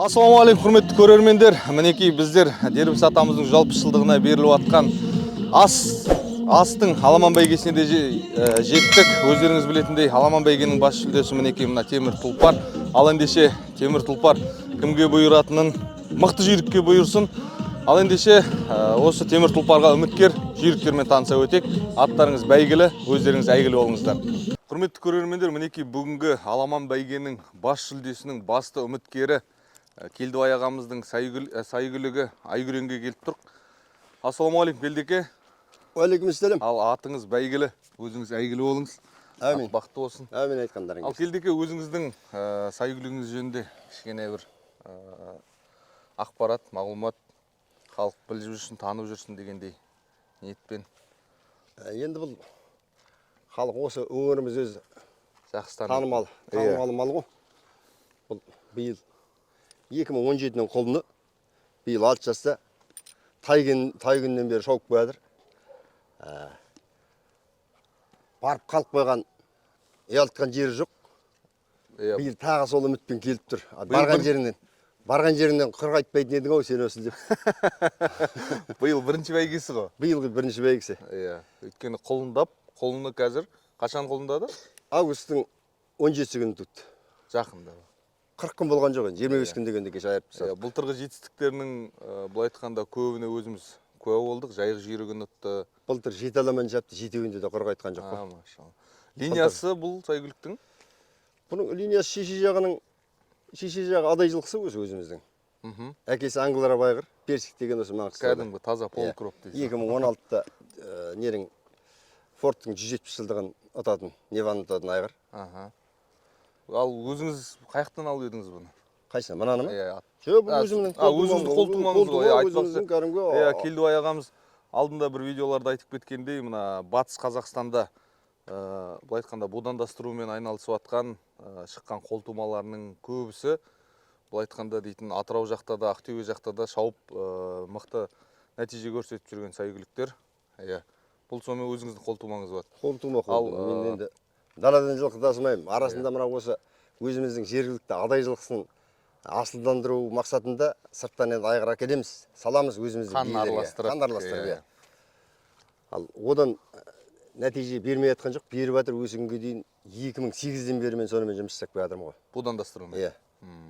Ассалаумағалейкум, құрметті көрермендер. Мінекей біздер Дербіс атамыздың жалпы жылдығына беріліп атқан астың аламан бәйгесіне де жеттік. Өздеріңіз білетіндей, аламан бәйгенің бас жүлдесі мінекей мына темір тұлпар. Ал ендеше темір тұлпар кімге бұйыратынын мықты жүйрікке бұйырсын. Ал ендеше осы темір тұлпарға үміткер жүйріктермен таныса өтек. Аттарыңыз бәйгілі, өздеріңіз әйгілі болыңыздар. Құрметті көрермендер, мінекей бүгінгі аламан бәйгенің бас жүлдесінің басты үміткері Келдібай ағамыздың сайгүлігі Айгүренге келіп тұрқ. Ассалаумағалейкум, Келдеке. Уалейкумассалам. Ал атыңыз бәйгілі, өзіңіз әйгілі болыңыз. Әмин. Бақытты болсын. Әмин айтқандарың. Ал Келдеке, өзіңіздің сайгүлігіңіз жөнінде кішкене бір ақпарат, мағлұмат халық біліп жүрсін, танып жүрсін дегендей ниетпен. Енді бұл халық осы өңіріміз өзі жақсы танымал мал ғой. Бұл биыл 2017-нің қолыны биыл 6 жаста тай күннен бері шауып қоядыр. Барып қалып қойған, ұялтқан жері жоқ. Биыл тағы сол үмітпен келіп тұр. Барған жерінен құр қайтпайтын едің ау сен өсіл деп. Биыл бірінші бәйгесі ғой? Биылғы бірінші бәйгесі. Өйткені қолыны қазір қашан қолындады? Августтың 17 күні тұтты. Жақында. 40 күн болған жоқ, 25 күн дегенде кеш айырып тастады. Былтырғы жетістіктерінің былай айтқанда көбіне өзіміз куә болдық. Жайық жүйрігін ұтты. Былтыр 7 аламан жапты, 7-інде де құр қайтқан жоқ қой. Машалла. Линиясы бұл сайгүліктің? Бұның линиясы шеше жағы адай жылқысы өзіміздің. Әкесі Аңғылара Байғыр, Персик деген осы Маңғыстауда. Кәдімгі таза полукроп дейсіз. 2016-та нерің Фордтың 170 жылдығын ұтатын, Неваны ұтатын айғыр. Ал өзіңіз қаяқтан алып едіңіз бұны? Қайсына, мынаны ма? Жоқ, бұл өзімнің қолтумаңыз ғой. Өзіміздің кәрімгі. Келдібай ағамыз алдында бір видеоларда айтып кеткендей, мына батыс Қазақстанда былай айтқанда будандастырумен айналысып атқан шыққан қолтумаларының көбісі былай айтқанда дейтін Атырау жақта да, Ақтөбе жақта да шауып мықты нәтиже көрсетіп жүрген сайгүліктер. Бұл сонымен өзіңіздің қолтумаңыз болады. Қолтума. Мен енді даладан жылқы тасымаймын. Арасында мына осы өзіміздің жергілікті адай жылқысын асылдандыру мақсатында сырттан енді айғыр әкелеміз, саламыз өзіміздің биелерге. Қан араластырып. Ал одан нәтиже бермей жатқан жоқ. Беріп жатыр осы күнге дейін 2008-ден бері мен сонымен жұмыс жасап келе жатырмын ғой. Будандастырумен.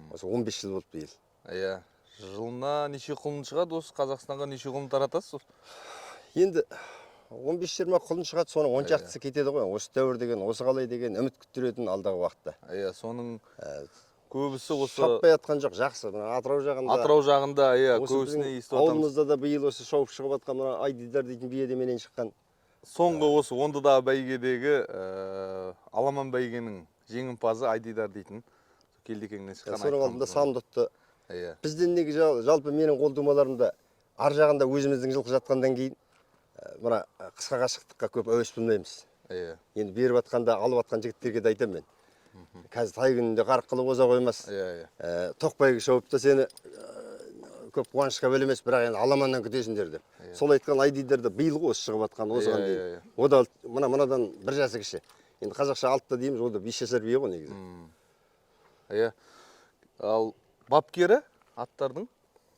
Осы 15 жыл болды биыл. Жылына неше құлын шығады, осы Қазақстанға неше құлын таратасыз? Енді 15-20 құлын шығады, соның 10 шақтысы кетеді ғой. Осы дәуір деген, осы қалай деген үміт күттіретін алдағы уақытта. Соның көбісі осы шаппай жатқан жоқ, жақсы. Атырау жағында, көбісіне естіп атамыз. Ауылымызда да биыл осы шауып шығып атқан мына Айдидар дейтін биеде менен шыққан. Соңғы осы Ондыдағы бәйгедегі аламан бәйгенің жеңімпазы Айдидар дейтін Келдекеңнен шыққан. Соның алдында Самдотты. Бізден неге жалпы менің қолтумаларымда ар жағында өзіміздің жылқы жатқандан кейін мына қысқа қашықтыққа көп әуес білмейміз. Енді беріп атқанда алып атқан жігіттерге де айтамын мен. Қазір тай күнінде қарық қылып оза қоймас. Тоқбайға шауып та сені көп қуанышқа бөлемес, бірақ енді аламаннан күтесіңдер деп. Сол айтқан Айдидарды биыл ғой осы шығып атқан осыған дейін. О да мынадан бір жасы кіші. Енді қазақша алтта дейміз, о да 5 жасар бие ғой негізі. Ал бапкері аттардың?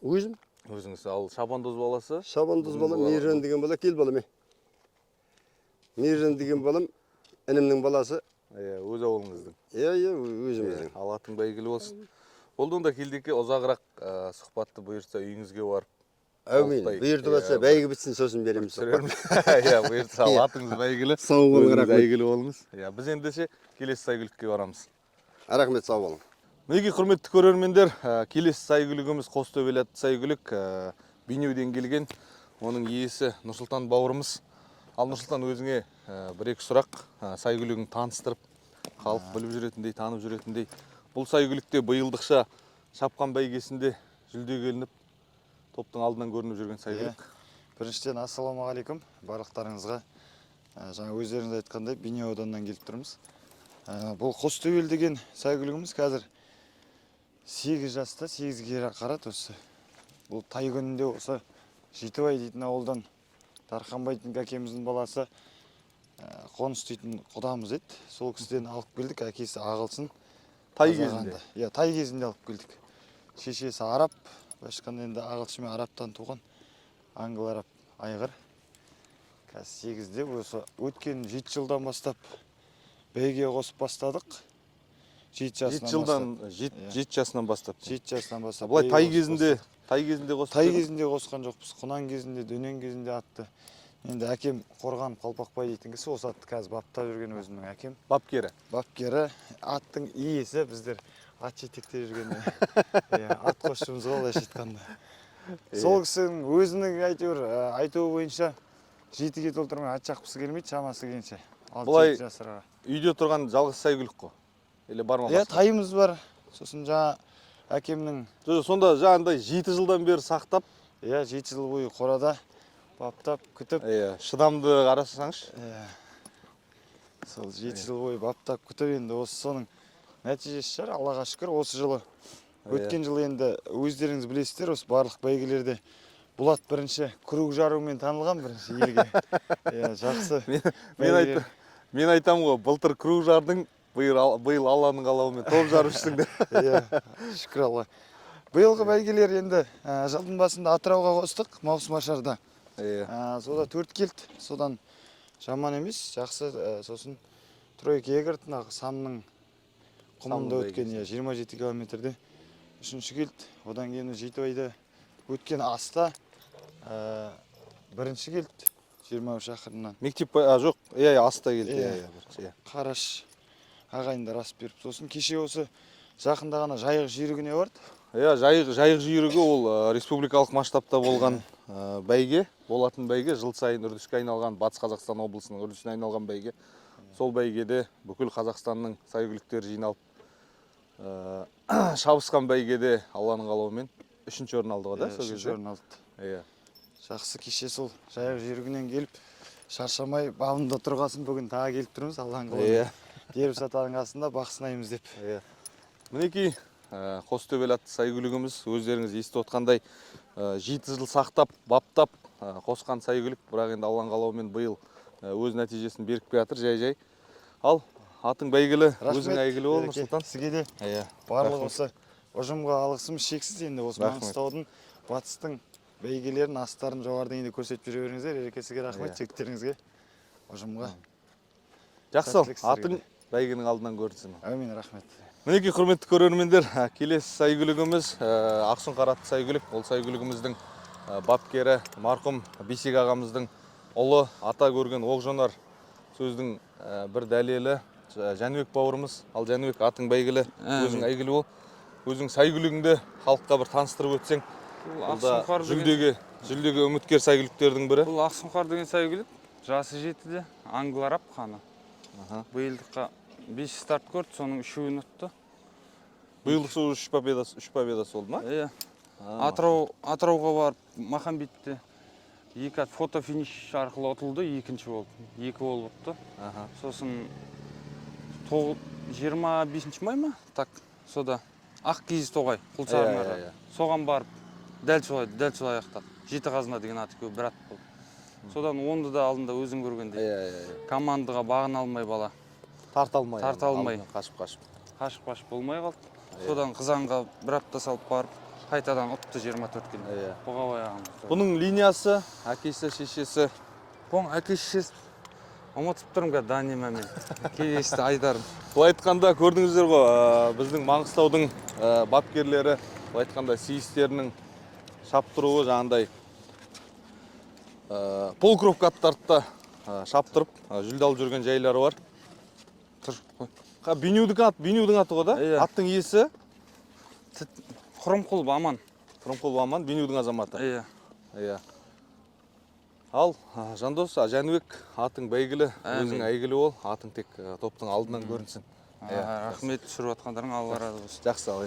Өзім. Өзіңіз. Ал Шабандоз баласы? Шабандоз балам, Мейіржан деген бала, кел балам. Мейіржан деген балам, інімнің баласы. Өз ауылыңыздың? Өзіміздің. Ал аттың бәйгілі болсын. Болды онда Келдеке, ұзағырақ сұхбатты бұйыртса үйіңізге барып. Әумин, бұйыртып атса бәйгі бітсін сосын береміз. Бұйыртса, атыңыз бәйгілі, өзіңіз әйгілі болыңыз. Біз ендеше келесі сайгүлікке барамыз. Рахмет, сау болың. Мінекей құрметті көрермендер, келесі сайгүлігіміз Қостөбел атты сайгүлік, Бейнеуден келген. Оның иесі Нұрсұлтан бауырымыз. Ал Нұрсұлтан, өзіңе бір-екі сұрақ, сайгүлігін таныстырып, халық біліп жүретіндей, танып жүретіндей. Бұл сайгүлікте биылдықша шапқан бәйгесінде жүлде келініп, топтың алдынан көрініп жүрген сайгүлік. Біріншіден ассалаумағалейкум барлықтарыңызға. Жаңа өздеріңіз айтқандай Бейнеуданнан келіп тұрмыз. Бұл Қостөбел деген сайгүлігіміз қазір 8 жаста, 8-ге қарады осы. Бұл тай күнінде осы Жетібай дейтін ауылдан Тарханбайтын әкеміздің баласы Қоныс дейтін құдамыз еді. Сол кісіден алып келдік, әкесі ағылсын. Тай кезінде? Тай кезінде алып келдік. шешесі араб, башқанда енді ағылшынмен араптан туған аңгыл араб айғыр. Қазір 8-де осы өткен 7 жылдан бастап бәйге қосып бастадық. 7 жасынан бастап. 7 жасынан бастап. Бұлай тай кезінде қосып. Тай кезінде қосқан жоқпыз. Құнан кезінде, дөнен кезінде атты. Енді әкем Қорған Қалпақбай дейтін кісі осы атты қазір баптап жүрген өзімнің әкем. Бапкері, аттың иесі, біздер ат жетекте жүрген. Ат қосшымыз ол айтқанда. Сол кісінің өзінің айтуы бойынша 7-ге толтырмай ат жақпысы келмейді, шамасы келгенше. Бұлай үйде тұрған жалғыз сәйгүлік қой. Или бар ма басқа? Тайымыз бар. Сосын жаңа әкемнің... Сонда жаңағындай 7 жылдан бері сақтап? 7 жыл бойы қорада баптап, күтіп. Шыдамды қарасаңшы? Сол 7 жыл бойы баптап, күтіп енді осы соның нәтижесі шығар, Аллаға шүкір. Осы жылы, өткен жылы енді өздеріңіз білесіздер, осы барлық бәйгелерде Бұлат бірінші круг жаруымен танылған бірінші елге. Жақсы. Мен айтам ғой, былтыр круг жардың, биыл Алланың қалауымен топ жарушсың деп. Шүкір Алла. Биылғы бәйгелер енді жылдың басында Атырауға қостық, Маусымашарда. Сода 4 келді, содан жаман емес, жақсы. Сосын Тройка Егертін Самның құмында өткен 27 километрде 3-ші келді. Одан кейін Жетібайда өткен аста бірінші келді, 20 шақырымнан. Мектеп жоқ, аста келді. Қараш ағайындар ас беріп. Сосын кеше осы жақында ғана жайық жүйрігіне барды. Жайық жүйрігі ол республикалық масштабта болған бәйге, болатын бәйге, жыл сайын үрдіске айналған, Батыс Қазақстан облысының үрдісіне айналған бәйге. Сол бәйгеде бүкіл Қазақстанның сәйгүліктері жиналып, шабысқан бәйгеде Алланың қалауымен 3-ші орын алды ғой да? 3-ші орын алды. Жақсы, кеше сол жайық жүйрігінен келіп, шаршамай бабында тұрғасын бүгін тағы келіп тұрмыз, Алланың қалауымен. Деріп сатаның қасында бақ сынаймыз деп. Мінекей, Қостөбел атты сәйгүлігіміз, өздеріңіз естіп отқандай 7 жыл сақтап, баптап қосқан сәйгүлік, бірақ енді Алланың қалауымен биыл өз нәтижесін беріп жатыр, жай-жай. Ал, атың бәйгілі, өзің әйгілі бол, Нұрсұлтан. Сізге де барлық осы ұжымға алғысымыз шексіз. Енді осы Маңғыстаудың батыстың бәйгелерін, астарын жоғарыдан енді көрсетіп жүре беріңіздер. Ерекесіге рахмет, жігіттеріңізге, ұжымға. Жақсы, атың бәйгенің алдынан көрінсін. Әмин, рахмет. Мінекей, құрметті көрермендер, келесі сәйгүлігіміз Ақсұңқар атты сәйгүлік. Ол сәйгүлігіміздің бапкері марқұм Бейсек ағамыздың ұлы, ата көрген Оғжонар сөздің бір дәлелі Жәнібек бауырымыз. Ал Жәнібек, атың бәйгілі, өзің әйгілі бол. Өзің сәйгүлігіңді халыққа бір таныстырып өтсең. Бұл жүлдеге үміткер сәйгүліктердің бірі. Бұл Ақсұңқар деген сәйгүлік, жасы 7-де, аңгыл араб қаны. Биылдыққа 5 старт көрді, соның 3-уін ұтты. Биылдық сол 3 победасы болды ма? Атырауға барып, Махамбетте 2 фотофиниш арқылы ұтылды, 2-ші болды. 2 болып ұтты. Сосын 25 май ма? Так, сода ақ киіз тоғай, құлсарынары. Соған барып, дәл солай аяқтады. Жеті қазына деген аты көп бір ат болды. Содан 10-да алдында өзің көргенде. Командаға бағын алмай бала. Тарта алмай. Қашып болмай қалды. Содан қызанға бір апта салып барып, қайтадан ұтты 24 келді. Бұғау аяғымыз. Бұның линиясы, әкесі, шешесі? Бұң әке-шешесі ұмытып тұрмын ға Данима мен. Келесті айдарым. Бұл айтқанда көрдіңіздер ғой, біздің Маңғыстаудың бапкерлері, бұл айтқанда сейістерінің шаптыруы жаңағындай полкровка аттарды шаптырып жүлде алып жүрген жайлары бар. Бенюдің аты ғой да? Аттың иесі? Құрымқұлов Аман. Бенюдің азаматы. Ал, Жандос, Жәнібек, атың бәйгілі, өзің әйгілі ол, атың тек топтың алдынан көрінсін. Рахмет, түсіріп атқандарың Алла разы болсын. Жақсы, ал.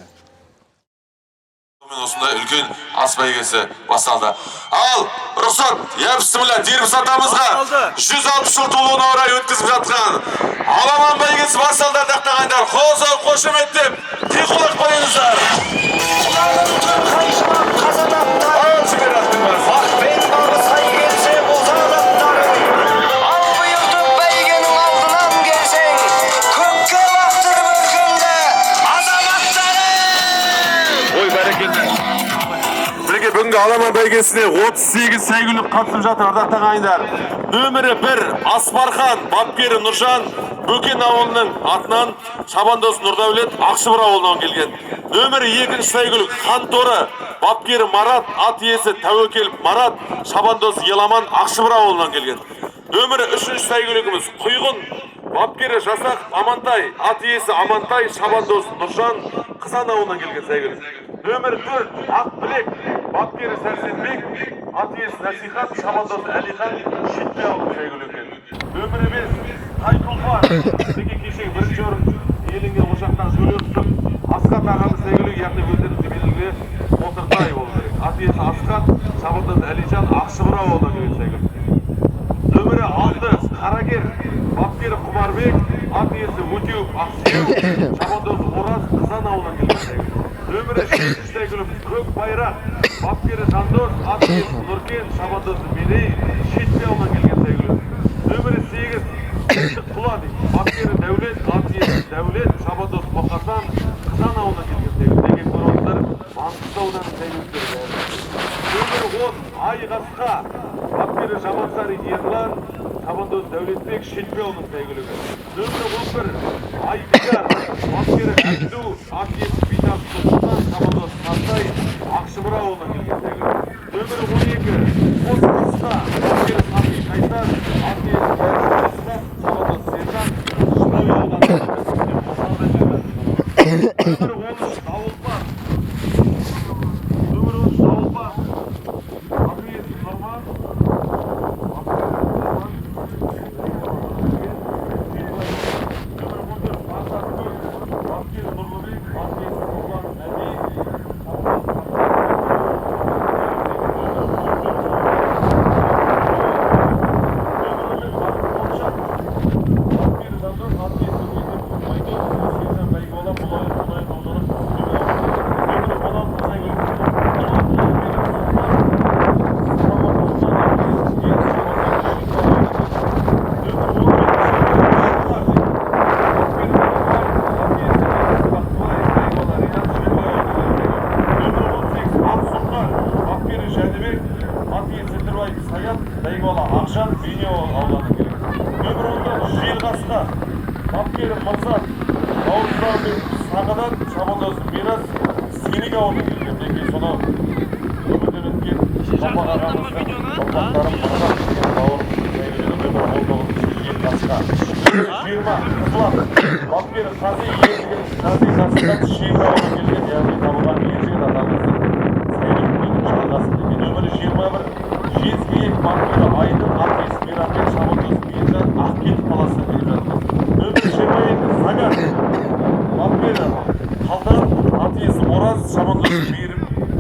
Осындай үлкен ас бәйгесі басталды. Ал, рұқсат, бісміллә, Дербіс атамызға 160 жыл толуына орай өткізіп жатқан аламан бәйгесі басталды, ақтағандар. Қозы қошеметтеп, қиқылық қойыңыздар. мінекей бүгінгі аламан бәйгесіне 38 сәйгүлік қатысып жатыр ардақтан ағайындар. Нөмірі 1 Аспархан бапкері Нұржан Бөкен ауылының атынан Шабандоз Нұрдәулет Ақшыбыр ауылынан келген. Нөмірі 2 сәйгүлік Ханторы бапкері Марат ат иесі Тәуекел Марат Шабандоз Еламан Ақшыбыр ауылынан келген. Нөмірі 3 сәйгүлігіміз Құйғын бапкері Жасақ Амантай ат иесі Амантай Шабандоз Нұржан Қызан ауылынан келген сәйгүлік. Нөмір 4 Ақбілек бапкері Сәрсенбек ат иесі Насихат Шабандоз Әлихан Шетпе ауылының сәйгүлігі. Нөмірі 5 Тайтұлпан мінекей кешегі бірінші орын иеленген ошақтан сөйлеп түсіп Асқат ағамыз сәйгүлігі яғни өздеріңізге белгілі Отыртай болу керек. Ат иесі Асқат Шабандоз Әлижан Ақшыбыр ауылынан келген сәйгүлік. Нөмірі 6 Қарагер бапкері Құмарбек ат иесі Өтеуов Ақсүйеу Шабандоз Ораз Қызан ауылынан келген сәйгүлік. Нөмірі 7 сәйгүлігіміз Көк Байрақ бапкері Жандос ат иесі Нұркен Шабандоз Мерей Шетпе ауылынан келген сәйгүлік. Нөмірі 8 Құлады бапкері Дәулет ат иесі Дәулет Шабандоз Мұқасан Қызан ауылынан келген сәйгүлік. Деген көріңіздер Маңғыстаудан сәйгүліктері. Нөмірі 10 Айғасқа бапкері Жамансары Ерлан Шабандоз Дәулетбек Шетпе ауылының сәйгүлігі. Нөмірі 11 Айбекар бапкері Әбду ат иесі Битап Сұлтан Шабандоз Қандай Ақшыбыр ауылынан келген сәйгүлігі. Нөмірі 12 Қосқысқа бапкері Сапи Қайсар ат иесі Бәрсі Шабандоз Сержан Шынай ауылынан келген сәйгүлігі. Нөмірі 13 Дауылпан ат иесі Нұрман бапкері Мұрсат Бауыржанбек Сағадан Шабандоз Мирас Сенеге ауылынан келген. Мінекей сонау өмірден өткен Шапақ ағамыздың ұрпақтарын Мұрсат бауырым сәйгүлігі нөмірі 19 Елқасқа. 20 Қызлан бапкері Қази Ержігіт Қази Қасыдан Шеңгі ауылынан келген. Яғни табылған Ержігіт атамыздың сәйгүлігінің жалғасы. Нөмірі 21 Жезкиек бапкері Айдын ат иесі Мейрамбек Шабандоз Мейіржан Ақкетов қаласынан келіп жатыр. Нөмірі 22 Сагат бапкері Қалдан ат иесі Ораз Шабандоз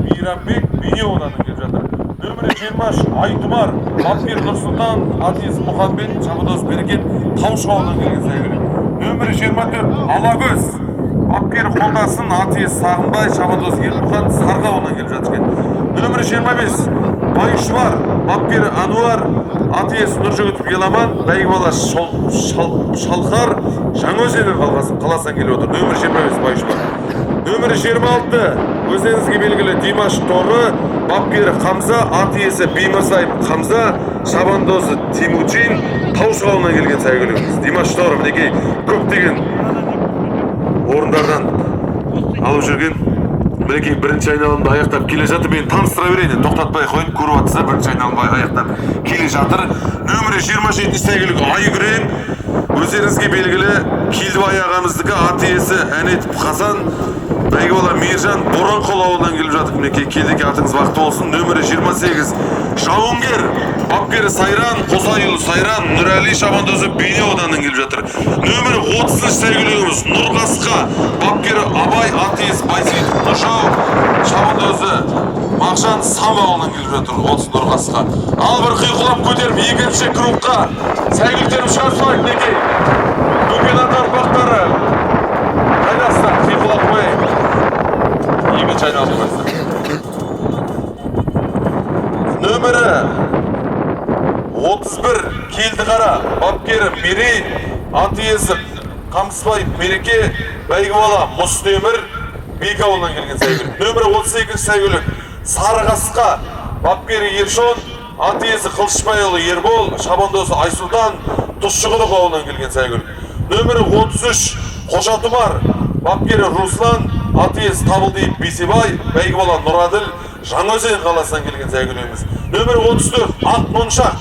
Мейрамбек Бейнеуынан келіп жатыр. Нөмірі 23 Айтұмар бапкері Нұрсұлтан ат иесі Мұхамбет Шабандоз Берекен Таушы ауылынан келген сәйгүлік. Нөмірі 24 Алагөз бапкері Қолдасын ат иесі Сағынбай Шабандоз Елмұхан Сарға ауылынан келіп жатыр. Нөмірі 25 Байшуар бапкері Ануар ат иесі Нұржігітов Еламан Бәйгібала Шалқар Жаңаөзен қаласынан келіп отыр. Нөмірі 25 Байшуар. Нөмірі 26 өздеріңізге белгілі Димаш Торы бапкері Қамза ат иесі Беймырзаев Қамза Шабандозы Тимучин Таушы ауылынан келген сәйгүлігіміз. Димаш Торы мінекей көптеген орындардан алып жүрген. Мінекей бірінші айналымды аяқтап келе жатыр. Мен таныстыра берейін, тоқтатпай қойын, көріп атса бірінші айналымды аяқтап келе жатыр. Нөмірі 27 сәйгүлік Айгүрен өздеріңізге белгілі Келдібай ағамыздікі ат иесі Әнетов Хасан Бәйгібала Мейіржан Боранқол ауылынан келіп жатыр. Мінекей келдеке атыңыз бақытты болсын. Нөмірі 28 Жауынгер бапкері Сайран Қосайұлы Сайран Нұрәли Шабандозы Бейне ауданынан келіп жатыр. Нөмірі 30 сәйгүлігіміз Нұрғасқа бапкері Абай ат иесі Байсейітов Нұржау Шабандозы Мағжан Сам ауылынан келіп жатыр. 30 Нұрғасқа. Ал бір қиқылап көтеріп екінші кругқа сәйгүліктерім шығарып салайық. Мінекей Бөкен ата ұрпақтары қайдасыздар, қиқылап қойайық. Екінші айналды көрсін. Нөмірі 31 Келдіқара бапкері Мерей ат иесі Қамысбаев Мереке Бәйгібала Мұстемір Бек ауылынан келген сәйгүлік. Нөмірі 32 сәйгүлік Сарығасқа бапкері Ершон, аты иесі Қылышбайұлы Ербол, шабандозы Айсұлтан, Тұшшығылық ауылынан келген сәйгүлік. Нөмірі 33 Қожатұмар, бапкері Руслан, аты иесі Табылдиев Бейсебай, Бәйгібала Нұраділ, Жаңаөзен қаласынан келген сәйгүлігіміз. Нөмірі 34 Ақмоншақ,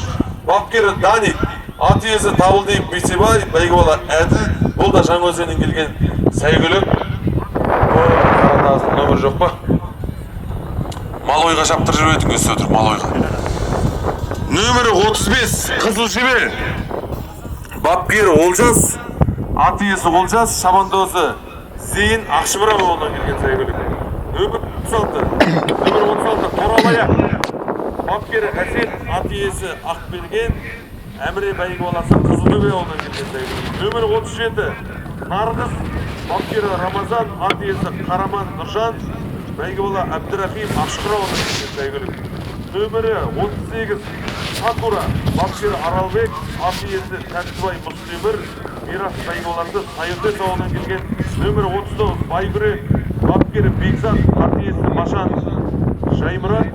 бапкері Даник, аты иесі Табылдиев Бейсебай, Бәйгібала Әділ, бұл да Жаңаөзеннен келген сәйгүлік. Қаратағыздың нөмірі жоқ па? Малойға шаптыр жүретін көз сөтір, Малойға. Нөмірі 35 Қызыл Жебе, бапкері Олжас, аты иесі Олжас, шабандозы Зейін Ақшымыра ауылынан келген сәйгүлік. Нөмір 36 Торалаяқ, бапкері Әсет, аты иесі Ақберген, Әміре Бәйгібаласы Қызылтөбе ауылынан келген сәйгүлік. Нөмір 37 Нарғыз, бапкері Рамазан, аты иесі Қараман Нұржан, Бәйгібала Әбдірахим Ақшықыр ауылынан келген сәйгүлік. Нөмірі 38 Сакура, бапкері Аралбек, аты иесі Тәттібай Мұстемір, Мирас Бәйгібаласы Сайырдес ауылынан келген. Нөмірі 39 Байгүре, бапкері Бекзат, аты иесі Машан Шаймұрат,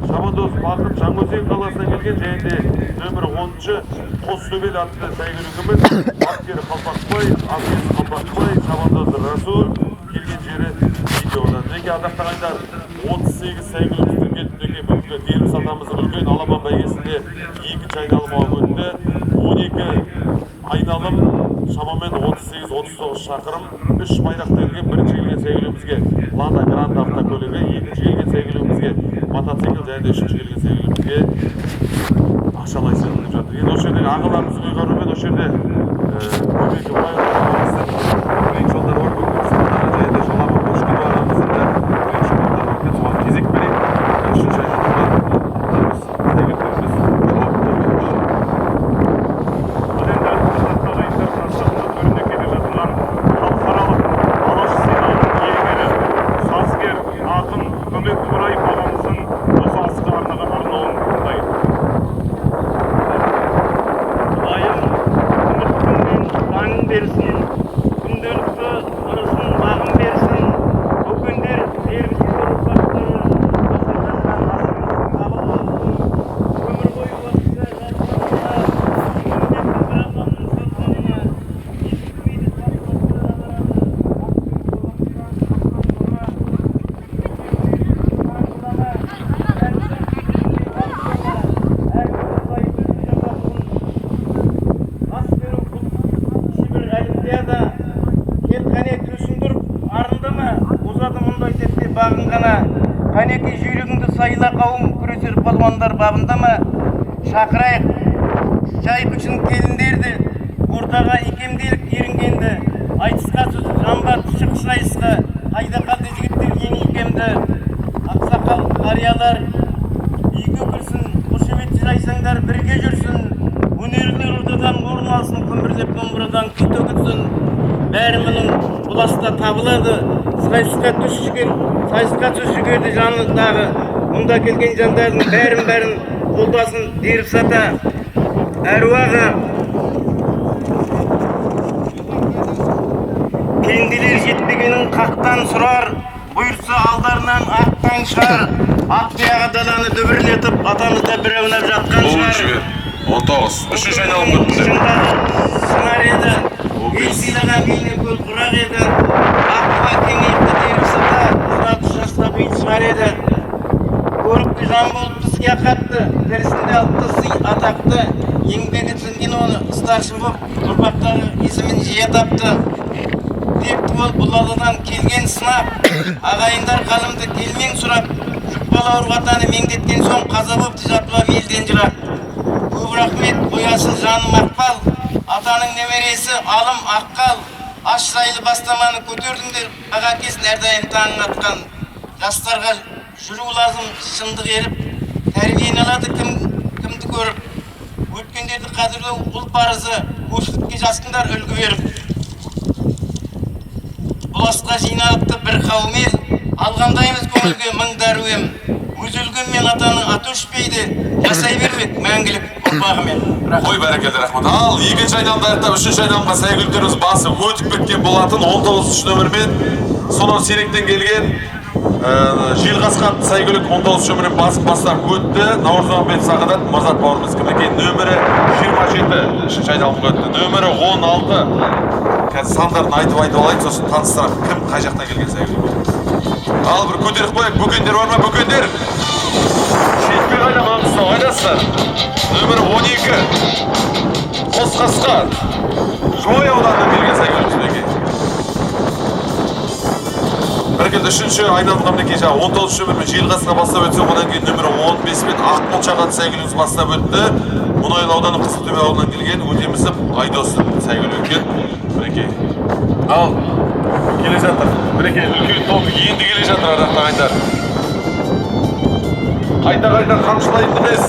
шабандоз Бақыт Жаңаөзен қаласынан келген. Және де нөмірі 10-шы Қостөбел атты сәйгүлігіміз, бапкері Қалпақбай, аты иесі Қалпақбай, шабандозы Расул келген жері видеодан. Неге ардақтағандар 38 сәйгүлігіміздің келді бүгінгі Дербіс атамыздың үлкен аламан бәйгесінде екінші айналым өтті. 12 айналым шамамен 38-39 шақырым. 3 байрақты келген, бірінші келген сәйгүлігімізге Лада Грант автокөлігі, екінші келген сәйгүлігімізге мотоцикл, және де үшінші келген сәйгүлігімізге ақшалай сыйлық деп жатыр. Енді осы жердегі ағаларымыздың ұйғаруымен осы жерде көмекі көлік жолдары бар, және де Жалама Көшкіні ағамыздың да көлік жолдары бар. Соған кезек берейік. Үшінші айналымға аттарымыз, сәйгүліктеріміз жауапты беруші. Бұл енді ағайындар қарсақында төрінде келе жатқан халықаралық алаш сыйлығының иегері сазгер, ақын Көмек Құраев ағамыздың осы асқа арнаған арнауын тыңдайық. Айым үміт күннен таңын берсін, күнделікті ырысын бағын берсін, көкендер дербісіз ұрпақтары ғасырлардан ғасырымыздың қабыл алсын, өмір бойы уақытта жастарына, еңбектің бір адамның салтанына, ескірмейді бағын ғана, қанеке жүйрігіңді сайла қауым күресер палуандар бабында ма? Шақырайық жайық үшін келіндерді, ортаға икемделік ерінгенді, айтысқа сөз жамбат шық сайысқа, қайда қалды жігіттер ең икемді, ақсақал қариялар үйге кірсін, қошемет жайсаңдар бірге жүрсін, өнерлілер ортадан орын алсын, күмбірлеп домбырадан күй төгілсін. Бәрі мұның бұл аста табылады, сайысқа түс жүгерді жанындағы, мұнда келген жандардың бәрін қолдасын Дербіс ата, әруаға. Пенделер жетпегенін қақтан сұрар, бұйырса алдарынан ақтан шығар, ақ даланы дүбірлетіп, атамызда бір аунап жатқан шығар. 19. Үшінші айналым өтті. Сыңар еді, ел сыйлаған бейіне көл құрақ еді, аққа кеңейіпті Дербіс ата, 16 жаста бейін шығар еді. Көрікті жан болып бізге қатты, дәрісінде алыпты сый атақты, еңбегі сіңген оны старшын боп, ұрпақтары есімін жиі тапты. Депті ол бұлалыдан келген сынап, ағайындар қалымды келмең сұрап, жұқпалы ұрғатаны меңдеткен соң қаза бопты жатып елден жырақ. Көп рахмет, қоясыл жаным ақпал, атаның немересі алым аққал, аш жайлы бастаманы көтердіңдер, аға кесін әрдайым таңын атқан. Жастарға жүру лазым шындық еріп, тәрбиені алады кімді көріп. Өткендерді қадірлеу ұл парызы, көшілікке жасқындар үлгі беріп. Бұл асқа жиналыпты бір қауым ел, алғандаймыз көңілге мың дәруем. Өз өлгенмен атаны аты өшпейді, жасай бермек мәңгілік ұрпағымен. Ой, бәрекелді, рахмет. Ал, екінші айналымда аяқтап, үшінші айналымға сәйгүліктеріміз басы өтіп кеткен болатын 19 нөмірмен сонау Серектен келген Жиылғасқан сәйгүлік 19 шөмірін басып бастап өтті. Наурызбек Сағадат Мұрзат бауырымыз кімдекен нөмірі 27 үшінші айналымға өтті. Нөмірі 16 қазір сандарын айтып алайын, сосын таныстырам кім қай жақтан келген сәйгүлік. Ал бір көтеріп қояйық. Бөкендер бар ма, бөкендер? Шетпе қайда, Маңғыстау қайдасыздар? Нөмірі 12 Қосқасқа Жой ауданынан келген сәйгүлік мінекей. Біркелді үшінші айналымға мінекей 19 шөмірмен Жиылғасқа бастап өтсе, одан кейін нөмірі 15 мен Ақмолшаған сәйгүлігіміз бастап өтті. Мұнайлы ауданы Қызылтөбе ауданынан келген Өтемісов Айдосов сәйгүлігі екен. Мінекей. Ал, келе жатыр. Мінекей, үлкен топ енді келе жатыр, арақты ағайындар. Қайта-қайта қамшылайтын емес,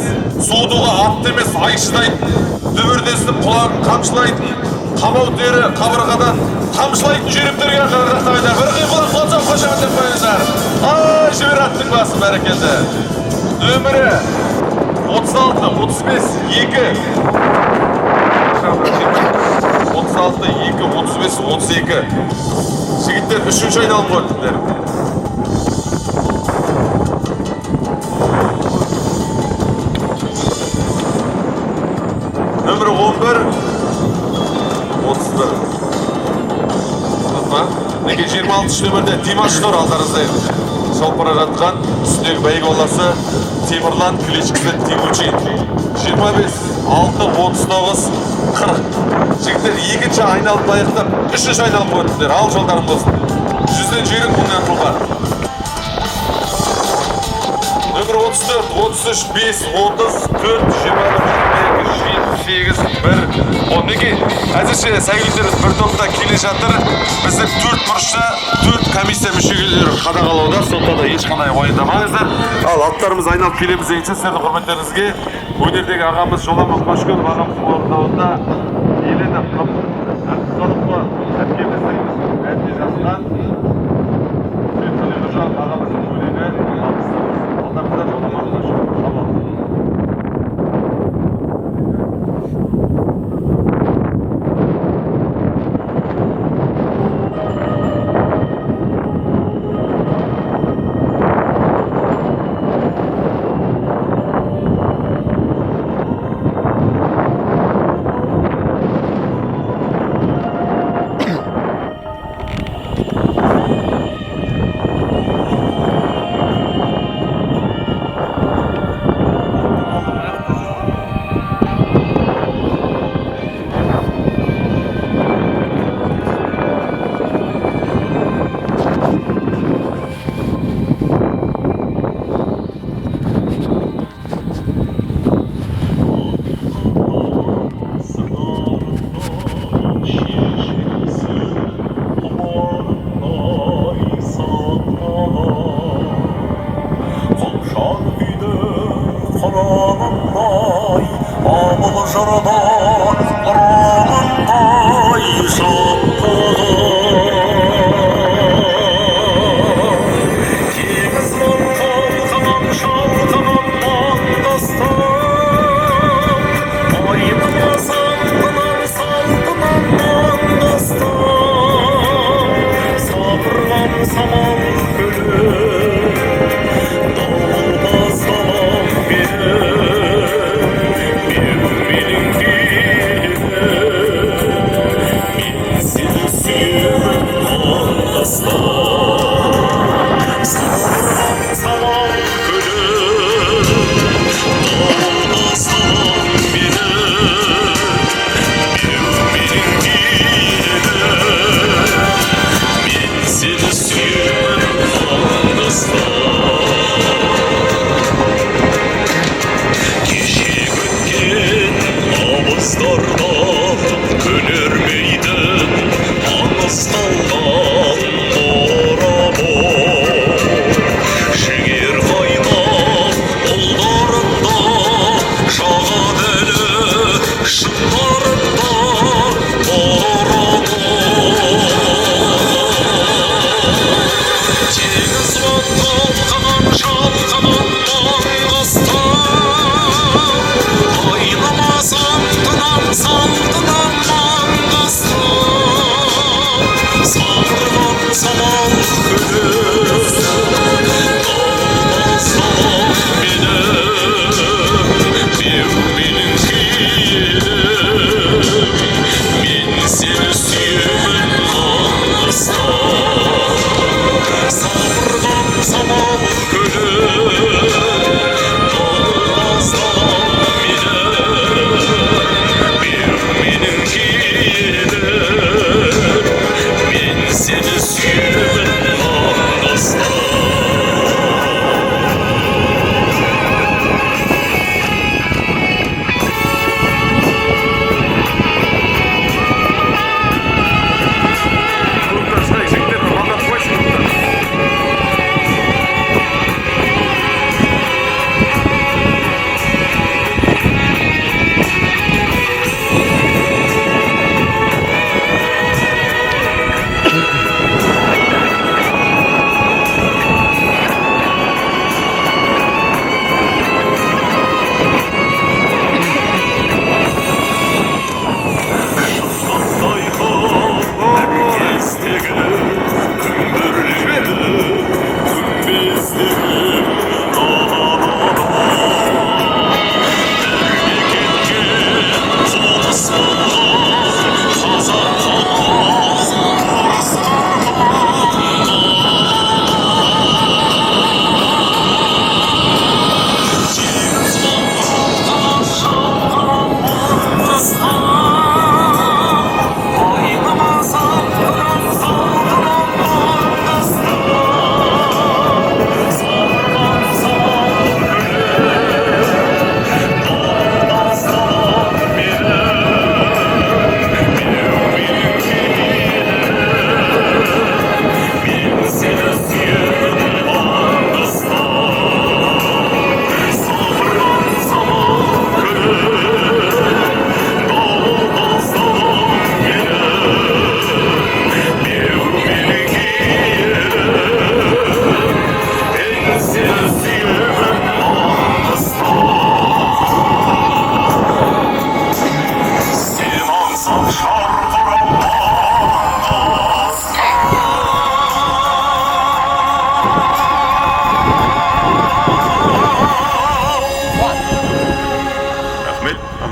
суытуға атты емес, айшыдайтын, дүбірдесіп құлағын қамшылайтын, қамау тері қабырғадан қамшылайтын жүйріктерге арақты ағайындар. Бір қиқылақ қонсам қошамын деп қойыңыздар. Ай, жібер аттың басын бәрекелді. Нөмірі 36, 35, 2. 36, 2, 35, 32. Жігіттер үшінші айналым қойдыңдар. Нөмірі 11, 31. Неге 26 нөмірде Димаш тұр алдарыңызда еді. Шауып бара жатқан үстіндегі бәйгі оласы Темірлан Кличкісі Тимучин. 25, 6, 39, 40. Жігіттер екінші айналып аяқтап, үшінші айналып қойдыңдар. Ал жолдарың болсын. 100-ден жүйрік мұндан тұлға. Нөмір 34, 33, 5, 30, 4, 22, 8, 1. Неге? Әзірше сәйгүліктеріміз бір топта келе жатыр. Біздің 4 бұрышта 4 комиссия мүшелері қадағалауда. Сонда да ешқандай уайымдамаңыздар. Ал аттарымыз айналып келеміз дегенше сіздердің құрметтеріңізге өнердегі ағамыз Жоламан Қошкенов ағамыздың орындауында Елена Қапқұлова әпкеміздің әніне жазған Светқали Нұржан ағамыздың өлеңі алдарыңызда Жоламан Қошкенов.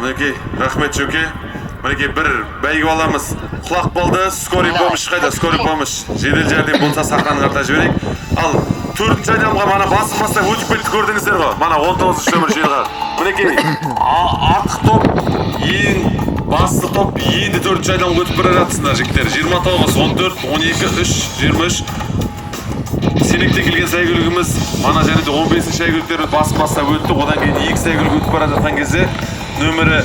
мінекей, рахмет жөке. Мінекей бір бәйге аламыз. Құлақ болды, скорый помощь қайда, скорый помощь. Жедел жәрдем болса сахнаның қарта жіберейік. Ал 4-ші айналымға мана басып бастап өтіп кетті көрдіңіздер ғой. Мана 19-ші нөмір жиылған. Мінекей, артық топ, ең басты топ енді 4-ші айналымға өтіп бара жатсыңдар жігіттер. 29, 14, 12, 3, 23. Сенектен келген сәйгүлігіміз мана және де 15-ші сәйгүліктерді басып бастап өтті. Одан кейін 2 сәйгүлік өтіп бара жатқан кезде нөмірі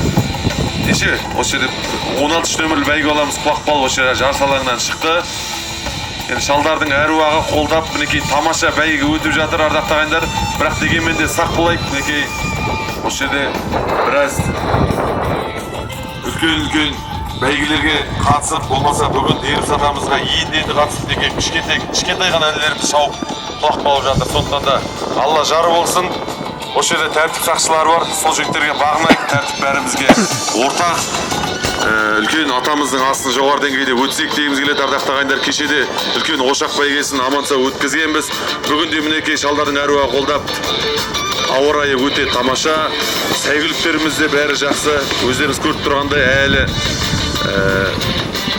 неше? Осы жерде 16-ші нөмірлі бәйге аламыз Құлақбал осы жерде жарыс алаңынан шықты. Енді шалдардың әруағы қолдап, мінекей тамаша бәйге өтіп жатыр ардақты ағайындар. Бірақ дегенмен де сақ болайық, мінекей осы жерде біраз үлкен бәйгелерге қатысып, болмаса бүгін деріп сатамызға енді қатысып деген кішкентай ғана әлілеріміз шауып құлақ болып жатыр. Сондықтан да Алла жары болсын. Осы жерде тәртіп сақшылары бар. Сол жігіттерге бағынайық, тәртіп бәрімізге ортақ. Үлкен атамыздың астын жоғары деңгейде өтсек дегіміз келеді ардақты ағайындар. Кешеде үлкен ошақ бәйгесін аман сау өткізгенбіз. Бүгін де мінекей шалдардың әруағы қолдап, ауа райы өте тамаша. Сәйгүліктеріміз де бәрі жақсы. Өздеріңіз көріп тұрғандай әлі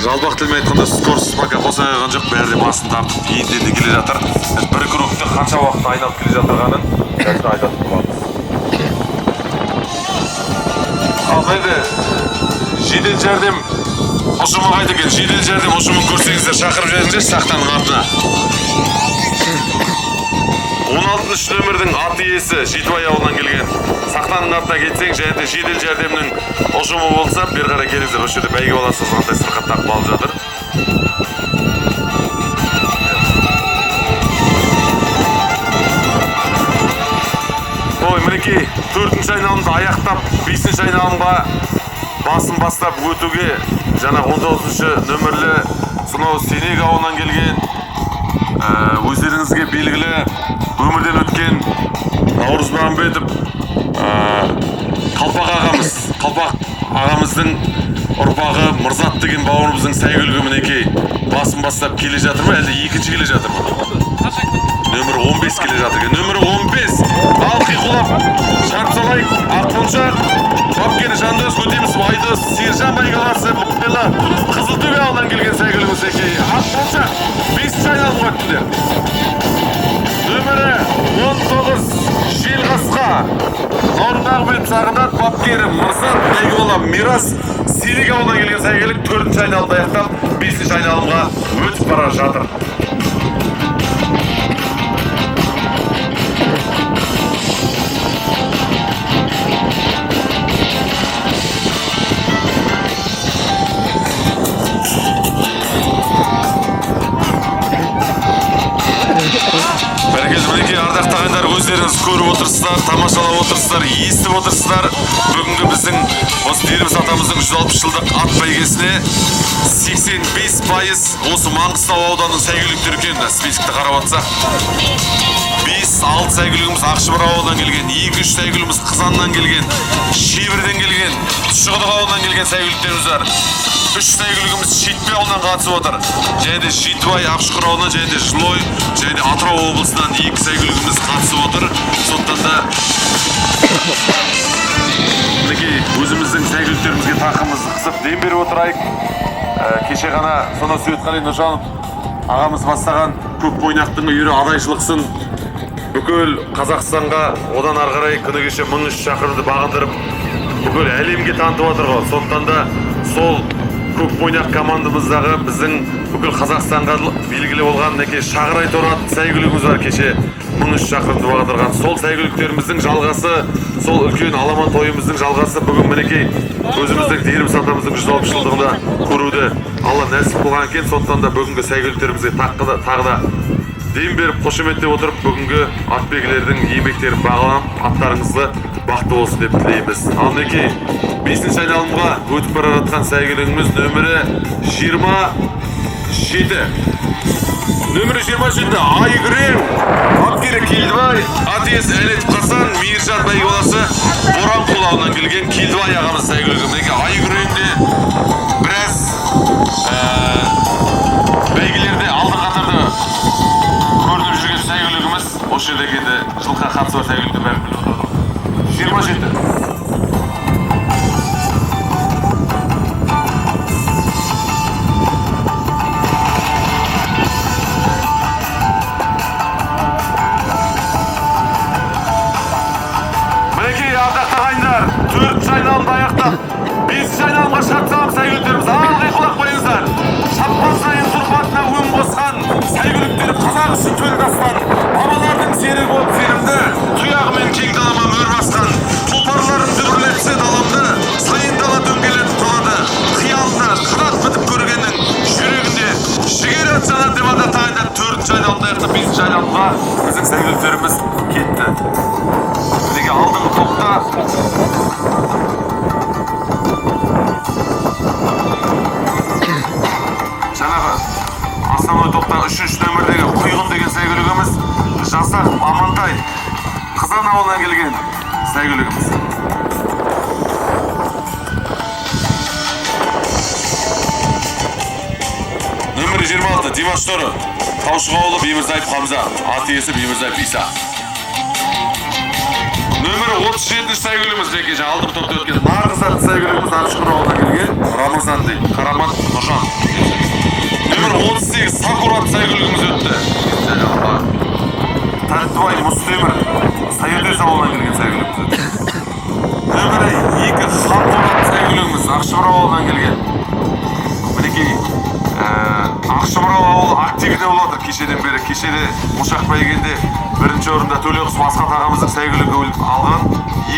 жалбақ тілмен айтқанда скорсыз пока қосайған жоқ. Бәрі де басын тартып енді келе жатыр. Бір кругты қанша уақытта айналып келе жатырғанын қазір айтатын боламыз. Ал енді жедел жәрдем ұжымы қайда екен? Жедел жәрдем ұжымын көрсеңіздер шақырып жіберіңіздер сақтаның артына. 16-ші нөмірдің аты иесі Жетібай ауылынан келген. Сақтаның артына кетсең, және де жедел жәрдемнің ұжымы болса, бері қарай келіңіздер. Осы жерде бәйге баласыз қандай сырқаттақ қалып жатыр. Ой, мінекей, 4-ші айналымды аяқтап, 5-ші айналымға басын бастап өтуге жаңа 19-ші нөмірлі сонау Сенек ауылынан келген өздеріңізге белгілі өмірден өткен Наурыз Мағамбетов Қалпақ ағамыздың ұрпағы Мырзат деген бауырымыздың сәйгүлігі мінекей басын бастап келе жатыр ма, әлде екінші келе жатыр ма? Нөмірі 15 келе жатыр екен. Нөмірі 15 ал қиқулап шарп салайық. Ақмоншақ бапкері Жандос Өтемісов, Айдос Сержан байғаласы мұқтылы Қызылтөбе ауылынан келген сәйгүлігіміз екей. Ақмоншақ 5-ші айналымға өттілер. Нөмірі 19 Желғасқа Нұрнағы бөліп сағынат бапкері Мырзат Бәйгола Мирас Сирек ауылынан келген сәйгүлік 4-ші айналымда аяқтап 5-ші айналымға өтіп бара жатыр. Мінекей ардақты ағайындар, өздеріңіз көріп отырсыздар, тамашалап отырсыздар, естіп отырсыздар. Бүгінгі біздің осы Дербіс атамыздың 160 жылдық ат бәйгесіне 85% осы Маңғыстау ауданының сәйгүліктері екен. Списокті қарап отырсақ 5-6 сәйгүлігіміз Ақшұбар ауылынан келген, 2-3 сәйгүлігіміз Қызаннан келген, Шебірден келген, Тұщықұдық ауылынан келген сәйгүліктеріміз бар. 3 сәйгүлігіміз Шетпе ауылынан қатысып отыр. Және де Жетібай, Ақшұқыр ауылынан, және де Жылой, және де Атырау облысынан 2 сәйгүлігіміз қатысып отыр. Сондықтан да мінекей өзіміздің сәйгүліктерімізге тақымызды қысып дем беріп отырайық. Кеше ғана сонау Светқали Нұржанов ағамыз бастаған көк бойнақтың үйірі адайшылықсын бүкіл Қазақстанға одан ары қарай күні кеше 1300 шақырымды бағындырып бүкіл әлемге танытып отыр ғой. Сондықтан да сол көк бойнақ командамыздағы біздің бүкіл Қазақстанға белгілі болған неке Шағырай торы атты сәйгүлігіміз бар. Кеше 1300 шақырымды бағындырған сол сәйгүліктеріміздің жалғасы, сол үлкен аламан тойымыздың жалғасы бүгін мінекей өзіміздің Дербіс атамыздың 160 жылдығында көруді Алла нәсіп болған екен. Сондықтан да бүгінгі сәйгүліктерімізге тағы да дем беріп қошеметтеп отырып бүгінгі атбегілердің еңбектерін бағалап аттарыңызды бақытты болсын деп тілейміз. Ал мінекей 5-ші айналымға өтіп бара жатқан сәйгүлігіміз нөмірі 27. Нөмірі 27 Айгүрен бапкері Келдібай, аты иесі Әлет Қасан, Мейіржан Бәйголасы Боранқұл ауылынан келген Келдібай ағамыз сәйгүлігі. Мінекей Айгүренде біраз бәйгелерде алды қатарда көрініп жүрген сәйгүлігіміз. Осы жердегі енді жылқыға қатысы бар сәйгүлікті бәрі біліп отырды. 27 ағайындар, 4-ші айналымды аяқтап, 5-ші айналымға шақсам сәйгүліктеріміз алғай құлақ қойыңыздар. Шапқан сайын тұрпатына өң қосқан сәйгүліктер қазақ үшін төл дастан. Бабалардың серігі болып сенімді, тұяғымен кең далама мөр басқан. Тұлпарларын дүбірлетсе даламды, сайын дала дөңгеленіп қалады. Қиялына қанат бітіп көргеннің жүрегінде жігер от жанар деп ада тағайдан 4-ші айналымды аяқтап 5-ші айналымға біздің сәйгүліктеріміз кетті. Мінеке алдыңғы топта жаңағы основной топтан 3-ші нөмірдегі құйғын деген сәйгүлігіміз Жасақ Амантай Қызан ауылынан келген сәйгүлігіміз. Нөмірі 26 Димаш Торы Таушық ауылы Беймірзаев Хамза, ат иесі Беймірзаев Иса. Нөмірі 37 сәйгүлігіміз жеке алдым топты өткен Нарғыз атты сәйгүлігіміз Аршықыр ауылынан келген Рамазан дейді, Қараман Нұржан. Нөмірі 38 Сакур атты сәйгүлігіміз өтті. Тәрттібай Мұстемір Сайырдес ауылынан келген сәйгүлігіміз өтті. Нөмірі 2 Ханқор атты сәйгүлігіміз Ақшымыр ауылынан келген. Мінекей Ақшымырау ауылы активіне болады кешеден бері. Кешеде Мұшақ бәйгенде бірінші орында Төлеқұс Масқат ағамыздың сәйгүлігі алған.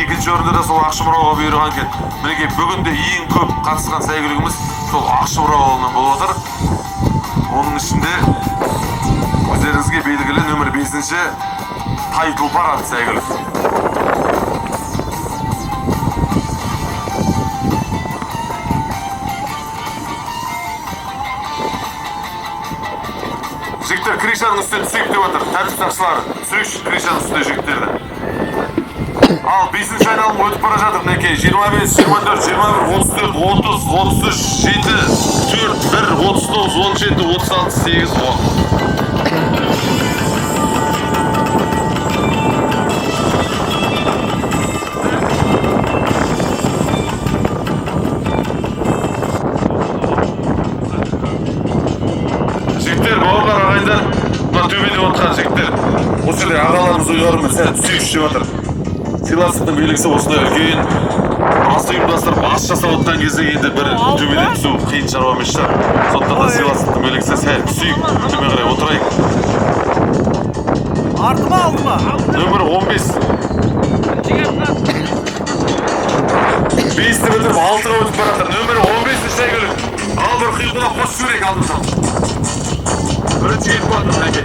Екінші орында да сол Ақшымырауға бұйырған кен. Мінекей бүгінде ең көп қатысқан сәйгүлігіміз сол Ақшымырау ауылынан болып отыр. Оның ішінде өздеріңізге белгілі нөмір 5-ші Тай Тұлпар атты сәйгүлік. Жігіттер кришаның үстіне түсейік деп отыр. Тәртіп сақшылары түсірейікші кришаның үстіне жігіттерді. Ал 5-ші айналым өтіп бара жатыр мінекей. 25, 24, 21, 34, 30, 33, 7, 4, 1, 39, 17, 36, 8, 10. Жігіттер, бауырлар ағайындар, мына төбеде отқан жігіттер. Осы жерде ағаларымыз ұйғарымен сәл түсейікші деп отыр. Сыйластықтың белгісі осындай үлкен ас ұйымдастырып ас жасап отқан кезде енді бір төбеден түсу қиын шаруа емес шығар. Сондықтан да сыйластықтың белгісі сәл түсейік, төмен қарай отырайық. Артыма алдыма? Нөмірі 15. 5-ті бітіріп 6-ға өтіп бара жатыр. Нөмірі 15-ші сәйгүлік. Ал бір қиылғылап қос жүрек алдымыздан. Бірінші келіп қойды мінекей.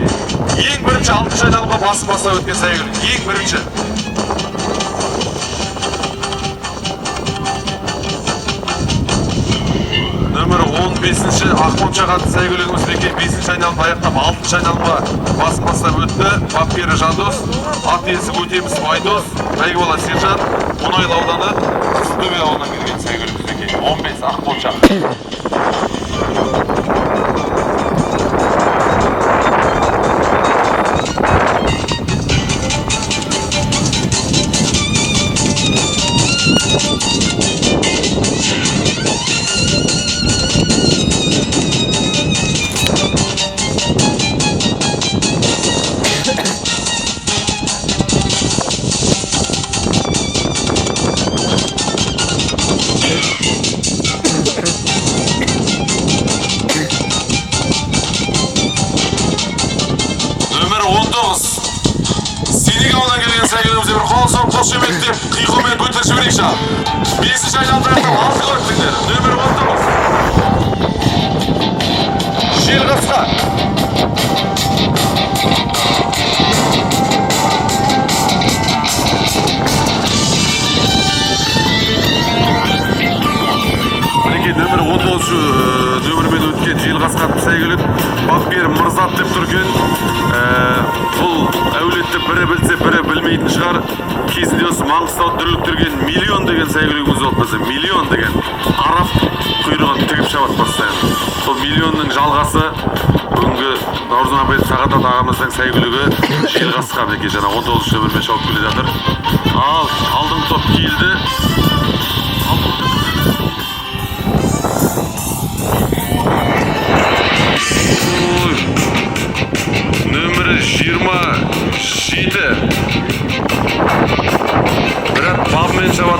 Ең бірінші 6-шы айналымға басып өткен сәйгүлік. Ең бірінші. Нөмірі 15-ші Ақмоншақ атты сәйгүлігіміз мінекей 5-ші айналымды аяқтап 6-шы айналымға басып өтті. Бапкері Жандос, ат иесі Өтеміс Майдос, Бәйгебала Сержан, Мұнайлы ауданы Қызылтөбе ауылынан келген сәйгүлігіміз мінекей 15 Ақмоншақ. Қошеметтеп, қиқылмен көтерші берейікші. 5-ші айналымды аяқтап 6-ға өттіңдер. Нөмірі 19. Жел қысқа. Мінекей нөмірі 19-шы нөмірмен өткен жел қасқан сәйгүлік Бапкер Мырзат деп тұрген. Бұл әулетті бірі білсе, бірі білмейтін шығар. Кезінде осы Маңғыстау дүрліктірген миллион деген сәйгүлігіміз болды бізде. Миллион деген араб құйрығын тігіп шабады постоянно. Сол миллионның жалғасы бүгінгі Наурызхан Абаев Сағадат ағамыздың сәйгүлігі жел қасқа мінекей жаңа 19-шы нөмірмен шауып келе жатыр. Ал алдыңғы топ келді. Нөмірі 27. Бірақ бабымен шабады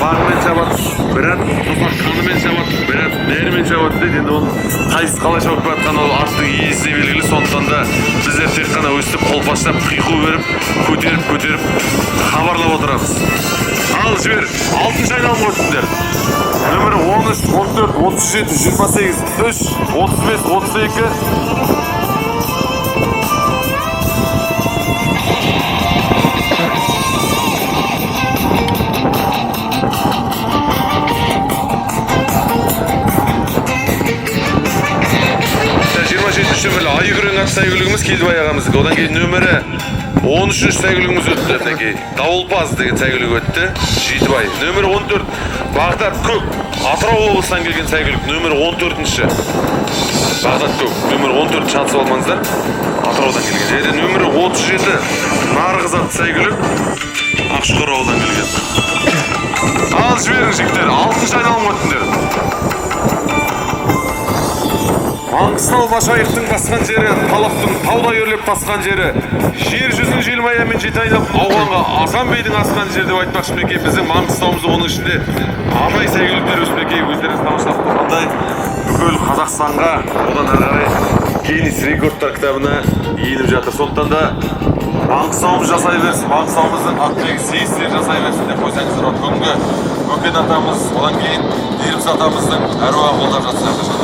бағымен шабады, бірат қасақ қанымен шабады, бірат дәрімен шабады дейді. Енді ол қайсысы қалай шауып жатқан ол аттың иесі белгілі. Сондықтан да біздер тек қана өстіп қолпаштап қиқу беріп, көтеріп хабарлап отырамыз. Ал жібер, 6-шы айналым өттіңдер. Нөмірі 13, 14, 37, 28, 3, 35, 32. Нөмірі Айгүрен ат сәйгүлігіміз келді ағамыздікі. Одан кейін нөмірі 13-ші сәйгүлігіміз өтті. Мінекей Дауылпаз деген сәйгүлік өтті. Жетібай. Нөмірі 14 Бағдат Көк. Атырау облысынан келген сәйгүлік. Нөмірі 14-ші Бағдат Көк. Нөмірі 14 шатысып алмаңыздар. Атыраудан келген. Және нөмірі 37 Нарғыз ат сәйгүлік. Ақшұқыр ауылдан келген. Ал жіберің жігіттер. 6-шы айналым өттіңдер. Маңғыстау Машайықтың басқан жері, Талаптың таудай өрлеп басқан жері, жер жүзін желмаямен жете айнап ауғанға Ақан бейдің асқан жер деп айтпақшы мінекей. Біздің Маңғыстауымызда оның ішінде абай сәйгүліктер өспекей. Өздеріңіз тамашалап тұрғандай бүкіл Қазақстанға, одан әрі қарай Гиннес рекордтар кітабына еніп жатыр. Сондықтан да Маңғыстауымыз жасай берсін, Маңғыстауымыздың аттегі сейістер жасай берсін деп қойсаңыздар. Бүгінгі Бөкен атамыз, одан кейін Дербіс атамыздың әруағы қолдап жатсыздар.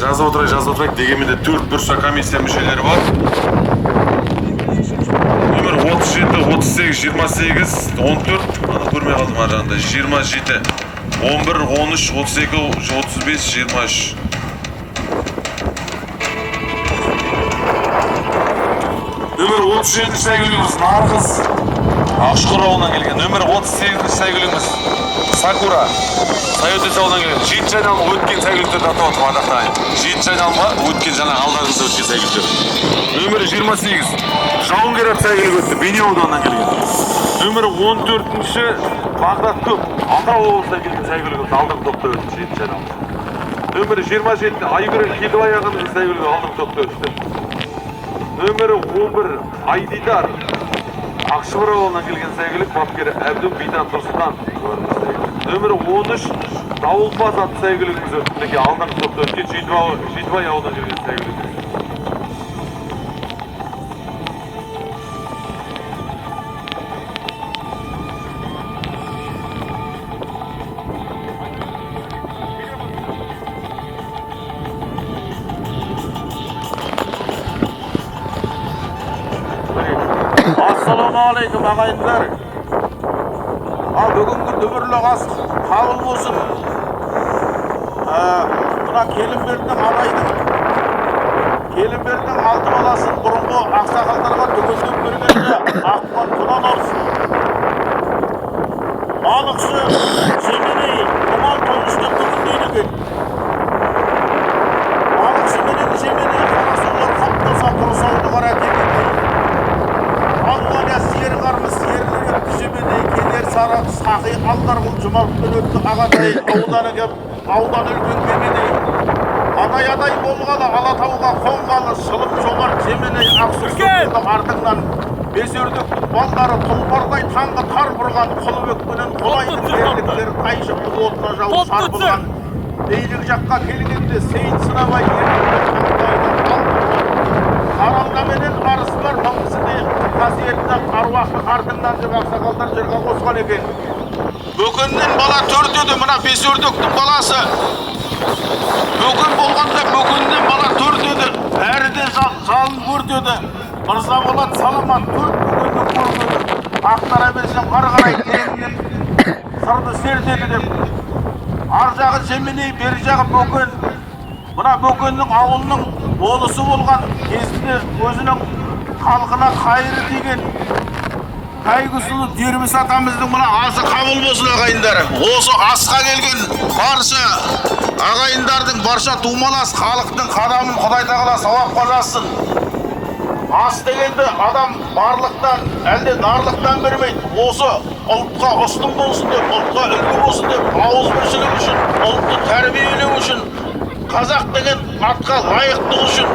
жазып отырайық дегенмен де 4 бұрса комиссия мүшелері бар. Нөмір 37, 38, 28, 14, аны көрмей қалдым ар жағында. 27, 11, 13, 32, 35, 23. Нөмір 37 сәйгүлігіміз Нарғыз Ақшұқыр ауылынан келген. Нөмір 38 сәйгүлігіміз Сакура Сайотес ауылынан келген. 7 айналма өткен сәйгүліктерді атап отырмын ардақтайын. 7 айналма өткен жаңа алдарыңызда өткен сәйгүліктер. Нөмірі 28 Жауынгер ат сәйгүлігі өтті. Бейнеу ауданынан келген. Нөмірі 14-ші Бағдат Көп Атырау облысынан келген сәйгүлігі алдыңғы топта өтті. 7 айналма. Нөмірі 27 Айгүрен Кедібай ағамыздың сәйгүлігі алдыңғы топта өтті. Нөмірі 11 Айдидар Ақшұқыр ауылынан келген сәйгүлік бапкері Әбдім Бидан Тұрсыннан. Нөмірі 13 Дауылпаз атты сәйгүлігіміз өтті. Алдыңғы топта өткен Жетібай ауылынан келген сәйгүлігіміз. Ассалаумағалейкум ағайындар. Бүгінгі дүбірлі ас қабыл болсын. Мына Келімбердің Келімбердің 6 баласын бұрынғы ақсақалдарға түгендеп бергенде ақпан тұнан орсын. Балықшы Жеменей Құмал Тоғыштың бүгіндейді екен. Балықшы менен Жеменей қарасулар қаптаса құрысауды қара әкелгендей. Аллаға сер қармыз серлігіп Жеменей келер сары сақи алдар бұл жұмалықпен өтті ағатай ауданы кеп аудан үлкен Жеменей. Адай болғалы Алатауға қонғалы шылым жоғар Жеменей ақсырсыздың артыңнан бесердік балдары тұлпардай таңғы тар бұрған құлыбекпенен қолайдың ерліктері тайшықты отына жауып сарбылған. Бейлік жаққа келгенде Сейіт Сынабай Қаралдаменен арысы бар маңғысыдей қасиетті аруақты артыңнан деп ақсақалдар жырға қосқан екен. Бөкеннен бала төртеді, мына бесердіктің баласы. Бөкен болғанда бөкеннен бала төртеді, бәрі де жалын көртеді. Мырза болат саламат төрт бөкеннің көртеді. Ақтара берсем ары қарай тереңнен сырды сертеді деп. Ар жағы Жеменей, бері жағы Бөкен. Мына Бөкеннің ауылының болысы болған кезінде өзінің халқына қайыры деген Қайғысылы Дербіс атамыздың мына асы қабыл болсын ағайындар. Осы асқа келген барша ағайындардың барша тумалас халықтың қадамын Құдай тағала сауапқа жазсын. Ас дегенде адам барлықтан, әлде нарлықтан бермейді. Осы ұлтқа ұстын болсын деп, ұлтқа үлгі болсын деп, ауызбіршілік үшін, ұлтты тәрбиелеу үшін, қазақ деген атқа лайықтық үшін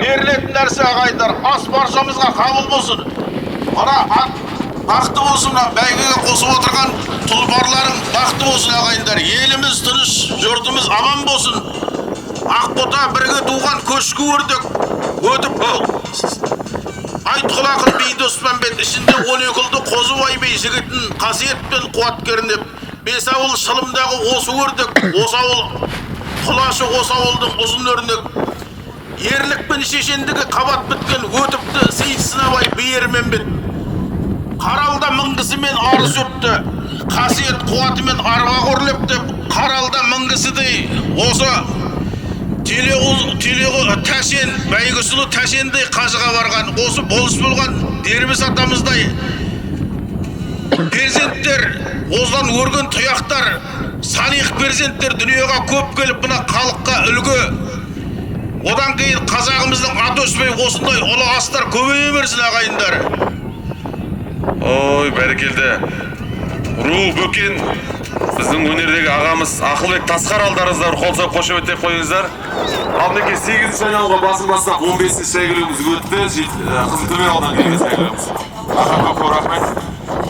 берілетін нәрсе ағайындар. Ас баршамызға қабыл болсын. Мына ат бақты болсын, бәйгеге қосып отырған тұлпарларың бақты болсын ағайындар. Еліміз тыныш, жұртымыз аман болсын. Ақбота бірге туған көшкі өрдік өтіп бол. Айтқұл ақын бейді Оспанбет ішінде 12 ұлды Қозыбай бей жігітін қасиетпен қуат кернеп, бес ауыл шылымдағы осы өрдік, осы ауыл құлашы, осы ауылдың ұзын өрнек. Ерлік пен шешендігі қабат біткен өтіпті Сейіт Сынабай бейерменбет. Қаралда мінгісімен арыз өтті, қасиет қуатымен арба қорлепті. Қаралда мінгісідей осы Тәшен, Бәйгісұлы Тәшендей қажыға барған, осы болыс болған Дербіс атамыздай перзенттер, оздан өрген тұяқтар, салих перзенттер дүниеға көп келіп, бұна халыққа үлгі. Одан кейін қазағымыздың аты өспей осындай ұлы астар көбейе берсін ағайындар. Ой, бәрекелді. Ру Бөкен, біздің өнердегі ағамыз Ақылбек Тасқар алдарыңыздар, қолсап қошеметтеп қойыңыздар. Ал мінекей 8-ші айналымға басын бастап 15-ші сәйгүлігіміз өтті. Қызылтөбе аудан келген сәйгүлігіміз. Аға көп рахмет.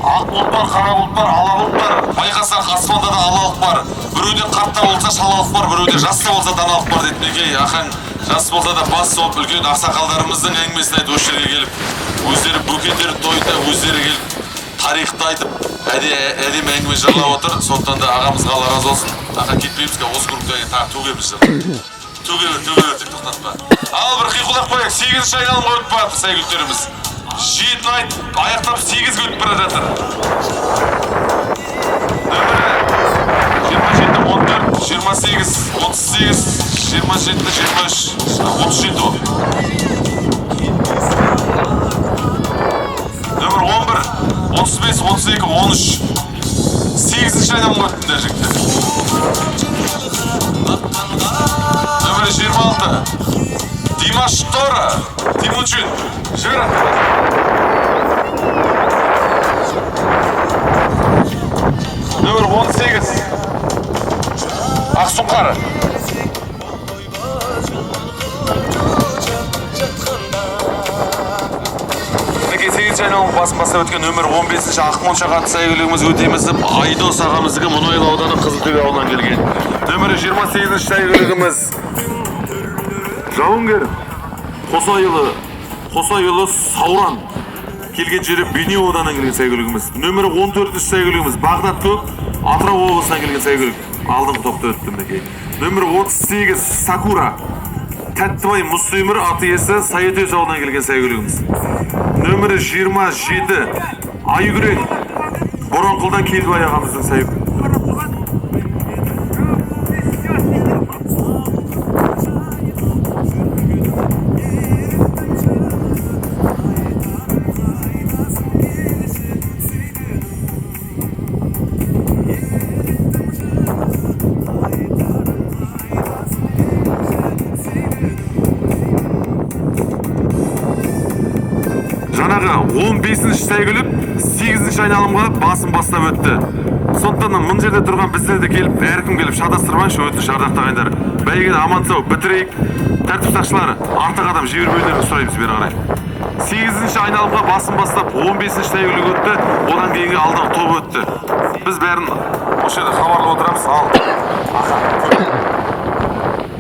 Ақ бұлттар, қара бұлттар, ала бұлттар. Байқасақ аспанда да алалық бар. Біреуде қартта болса шалалық бар, біреуде жаста болса даналық бар дейді. Мінекей ақаң жас болса да бас соғып үлкен ақсақалдарымыздың әңгімесін айтып осы жерге келіп, өздері бөкендері тойында өздері келіп тарихты айтып, әдемі әңгіме жырлап отыр. Сондықтан да ағамызға Алла разы болсын. Аға кетпейміз, осы группаға тағы төгеміз. Төгеді, тоқтатпа. Ал бір қиқулақ қояйық, 8-ші айналымға өтіп барады сәйгүліктеріміз. 7-ні аяқтап 8-ге өтіп бара жатыр. Нөмірі 27, 14, 28, 38, 27, 23, 37 ол. Нөмір 11, 35, 32, 13. 8-ші айналымға өттіңдер жігіттер. Нөмірі 26, Димаш Тора, Тимучин, жібер аттыға. Нөмір 18, Ақсұңқары. Мінекей 8-ші айналым басын бастап өткен нөмір 15-ші Ақмоншақ атты сәйгүлігіміз өтеміз Айдос ағамыздығы Мұнайлы ауданы Қызылтөбе ауылынан келген. Нөмірі 28-ші сәйгүлігіміз Жауынгер Қосайұлы Сауран келген жері Бейнеу ауданынан келген сәйгүлігіміз. Нөмірі 14-ші сәйгүлігіміз Бағдат Көк Атырау облысынан келген сәйгүлік. Алдыңғы топта өтті мінекей. Нөмірі 38 Сакура Тәттібай Мұсүймір аты иесі Саятөс ауылынан келген сәйгүлігіміз. Нөмірі 27 Айгүрек Боранқұлдан Келдібай ағамыздың сәйгүлігі. Жаңағы 15-ші сәйгүлік 8-ші айналымға басын бастап өтті. Сондықтан мың жерде тұрған біздерді келіп, әркім келіп шатастырмайыншы өтініш ардақтаған ағайындар. Бәйгені аман сау бітірейік. Тәртіп сақшылары, артық адам жібермеулерін сұраймыз бері қарай. 8-ші айналымға басын бастап 15-ші сәйгүлік өтті, одан кейінгі алдыңғы топ өтті. Біз бәрін осы жерде хабарлап отырамыз.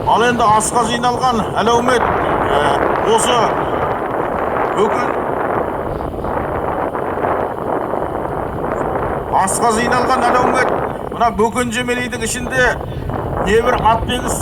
Ал енді асқа жиналған әлеумет осы асқа жиналған әлеумет мына бөкен жемелейдің ішінде небір атбегіс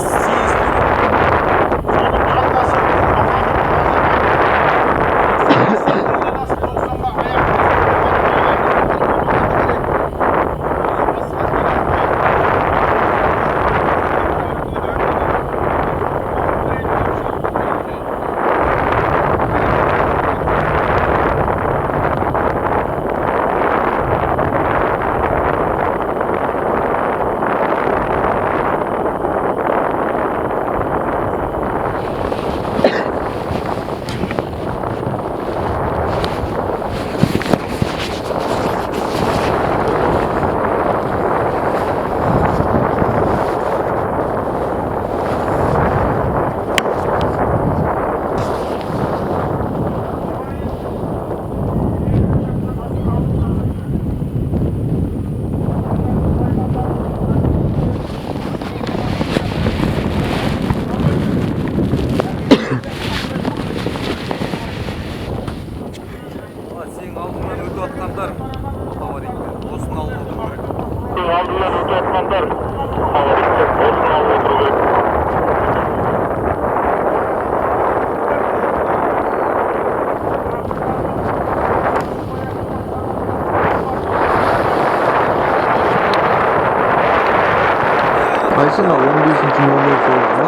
Ayşen abi 15. numara sordu.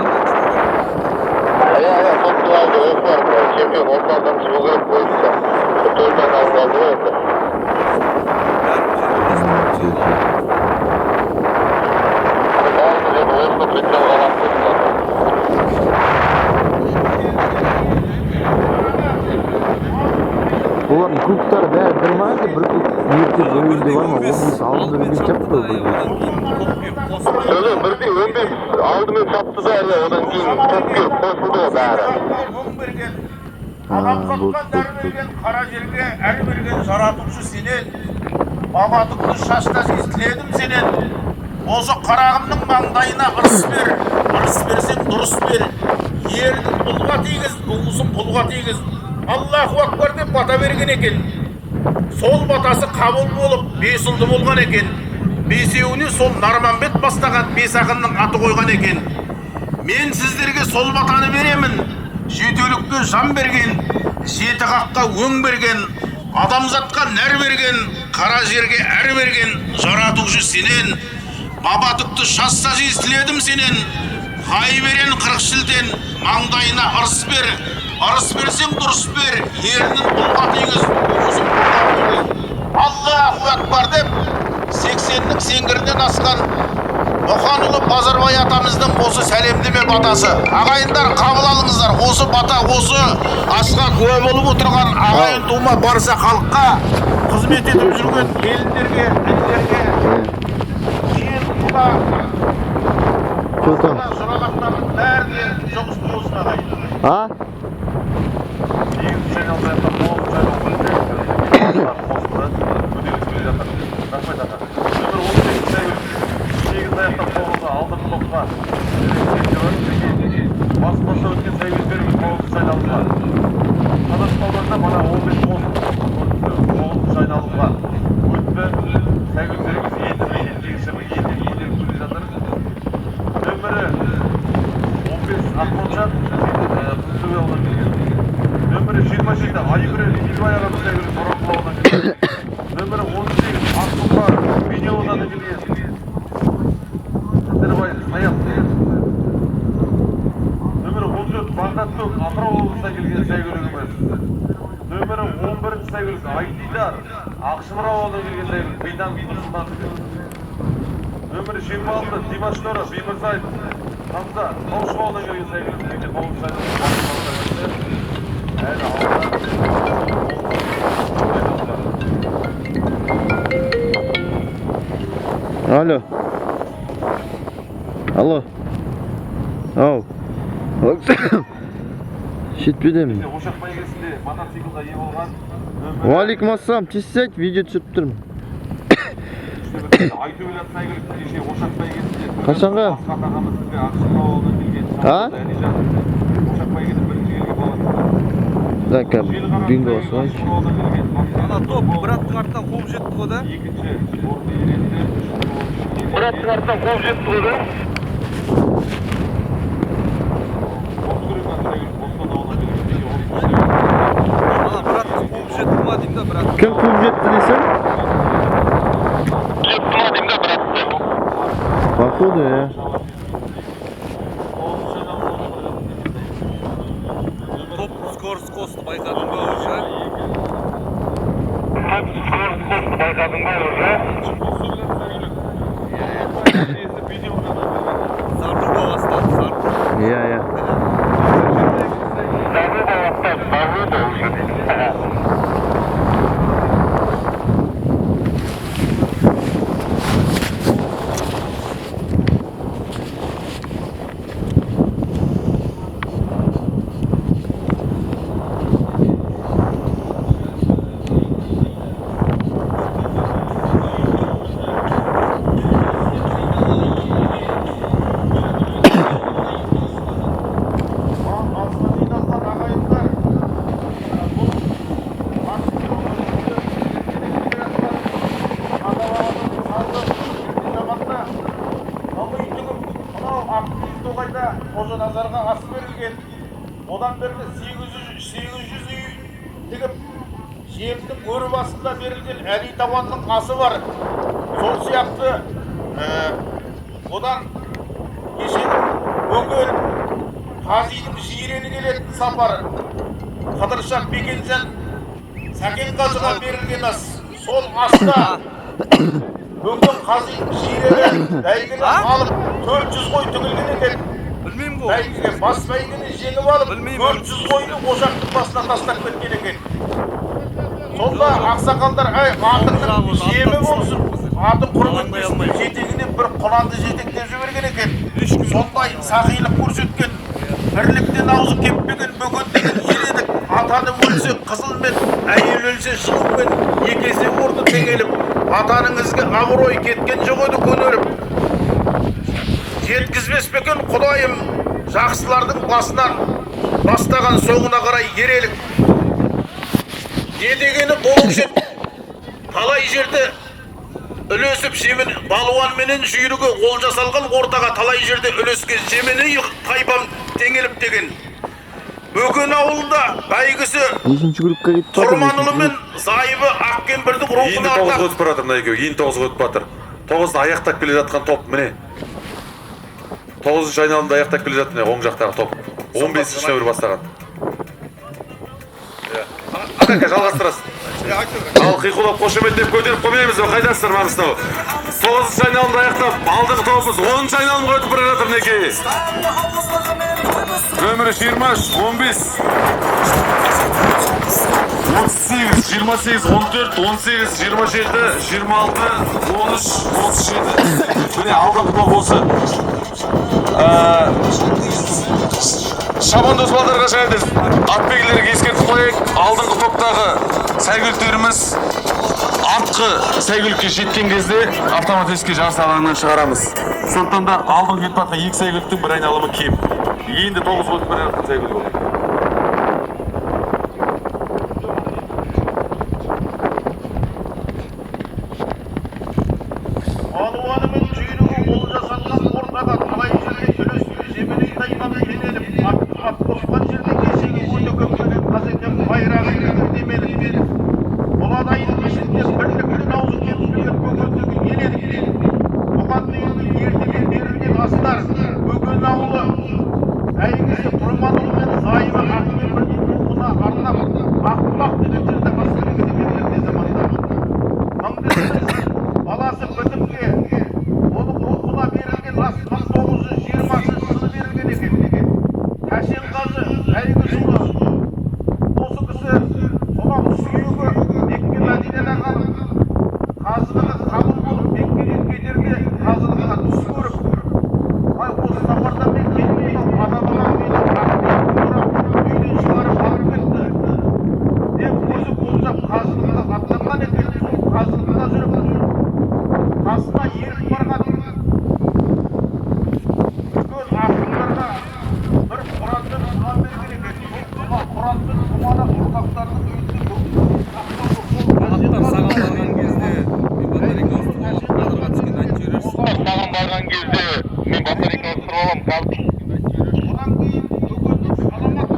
Ya futbolda var. Çempiyon onlardan çıkıp koysa. Futboldan aldı orada. Олардың клубтары бәрі бір ма әлде бір клуб ерте бөлімде бар ма? 15 алдында бірден чапты ғой бір. Söyle birde 15 aldымен çaptı da odan keyin topga qo'shildi bari. Адам сатқан дәрі берген қара жерге әл берген жаратушы сенен, амандықты шаштас естіледім сенен. Осы қарағымның маңдайына ырыс берсең дұрыс бер. Ердің бұлға тигіз, ұлысын бұлға тигіз. Аллаху акбар деп бата берген екен. Сол батасы қабыл болып, 5 ұлды болған екен. Бесеуіне сол Нарманбет бастаған 5 ақынның аты қойған екен. Мен сіздерге сол батаны беремін. Жетелікке жан берген, жеті қаққа өң берген, адамзатқа нәр берген, қара жерге әр берген, жаратушы сенен. Баба түкті шассаж естіледім сенен. Хай берен 40 шілден, маңдайына ырыс бер. Ырыс берсең дұрыс бер, ерінің бұлға теңіз, өзің бұлға теңіз. Аллаху акбар деп 80-нің сеңгірінен асқан Мұханұлы Базарбай атамыздың осы сәлемдеме батасы. Ағайындар, қабыл алыңыздар. Осы бата, осы асқа куә болып отырған ағайын тума барса халыққа қызмет етіп жүрген келіндерге, інілерге кейін құда жұрағаттардың бәріне жоғысты болсын ағайын. А? Басқаша өткен сәйгүліктеріміз тоғызыншы айналымға. Қазақ қалдарында мана 15 тоғызыншы айналымға өтті. Сәйгүліктеріміз енді келе жатыр. Нөмірі 15 Ақмоншақ Күздөбе ауылынан келген. Нөмірі 27 Айгүрел Игібай ағамыз сәйгүлік Тораңғыл ауылынан келген. Нөмірі 18 Ақсұлтан Бейнеу ауданынан келген. Сәдірбай Саяқ. Бағдаттық Атырау облысынан келген сәйгүлігіміз. Нөмірі 11-ші сәйгүлік Айдидар Ақшымыр ауылынан келген сәйгүлік Бейдан Нұрсұлтан. Нөмірі 26 Димаш Нұры Беймірзаев Хамза Таушық ауылынан келген сәйгүлік Бейде 9-ші айналымға. Алло. Алло. Ау. Шетпедемін. Ошақ бәйгесінде мотоциклға ие болған. Уалейкум ассалам, тез айт, видео түсіріп тұрмын. Айтөбел ат сәйгүлік кеше ошақ бәйгесінде. Қашанға? Асқат ағамыз сізге Ақшымыр ауылынан келген. Ошақ бәйгесінде бірінші келген болатын. Так, бинго осылайшы. Ана топ браттың артынан қуып жетті ғой да. Екінші орынды иеленді. Браттың артынан қуып жетті ғой да. Кім қуып жетті дейсің? Жетті ма деймін да братты. Походу, я. Топ скорость кост байқадың ба уже? Скорость кост байқадың ба уже? Зарруба бастады, Зарруба. Я. Зарруба бастады, Зарруба уже дейді. Қожаназарға ас берілген. Одан бері 800 үй тігіп, жердің өрі басында берілген Әли Табанның асы бар. Сол сияқты одан кешенің Өгел Қазидың жирені келетін сапар. Қыдыршақ Бекенжан Сәкен Қазыға берілген ас. Сол аста Өгел Қазидың жирені бәйгені алып 400 қой түгілген екен. Білмеймін ғой. Бәйгеге бас бәйгені жеңіп алып 400 қойды ошақтың басына тастап кеткен екен. Сонда ақсақалдар, атыңның жемі болсын, атын құрып өтпесін, жетегіне бір құланды жетектеп жіберген екен. Сондай сақилық көрсеткен, бірліктен аузы кеппеген бөгендеген ел едік. Атаны өлсе қызылмен, әйел өлсе шығумен, екесе орды теңеліп, атаның ізгі абырой кеткен жоқ еді көнеліп. Жеткізбес бекен құдайым, жақсылардың басынан бастаған соңына қарай ерелік. Не дегені болушы еді, талай жерді үлесіп шемен балуан менен жүйрігі ол жасалған ортаға талай жерде үлескен шемені тайпам теңеліп деген Бөкен ауылында бәйгісі 5-ші группқа кетіп жатыр. Құрманұлы мен Зайыбы Ақкембірдің рухына Енді 9 өтіп баратыр мына екеуі. Енді 9 өтіп батыр. 9-ды аяқтап келе жатқан топ міне. 9-шы айналымда аяқтап келе жатыр оң жақтағы топ. 15-ші нөмір бастаған. Ака жалғастырасың. Ал қиқулап қошеметтеп көтеріп қоймаймыз ба? Қайдасыздар Маңғыстау? 9-шы айналымда аяқтап алдыңғы тобымыз 10-шы айналымға өтіп бара жатыр мінекей. Нөмірі 23, 15, 38, 28, 14, 18, 27, 26, 13, 37. Міне алдыңғы топ осы. Шабандоз балдарға жайлы атбегілерге ескертіп қояйық. Алдыңғы топтағы сәйгүліктеріміз артқы сәйгүлікке жеткен кезде автомат еске жарыс алаңынан шығарамыз. Сондықтан да алдыңғы кетіп жатқан екі сәйгүліктің бір айналымы кем. Енді 9 өтіп бара жатқан сәйгүлік ол. Балуаны мен жүйрігі ол жасалған ортаға талай жерде үлескен жемені тайпам теңеліп ат қосқан жерде кешегі өте көптеген қазекем байрағы демеліп Бұлан айының ішінде бірліктің аузы кемістірген көкөндегі ел едік. Бұған дейінгі ертеге берілген астар Бөкен ауылы бәйгісі Құрманұлы мен Зайыбы Ақкембірдің рухына арнап Ақбұлақ деген жерде бастырған ерте заманда. Баласы бітімге оның рухына берілген ас 1920 жылы берілген екен. Тәшенғазы бәйгісұлы осы кісі сонау сүйегі Мекке Мәдинеден қалып қазылығы қабыл болып Меккеден кетерде қазылығына түс көріп осы сапарда мен кетпей ата-бабам мені үйден шығарып алып кетті деп өзі болжап қазылығына аттанған екен. Сол қазылығында жүріп қасына еріп барған үлкен ақындарға бір құранды тұма берген екен. Сол құранды тұманы ұрпақтардың Саған барған кезде мен батарейка ауыстырып аламын қалып. Одан кейін бүгінгі саламат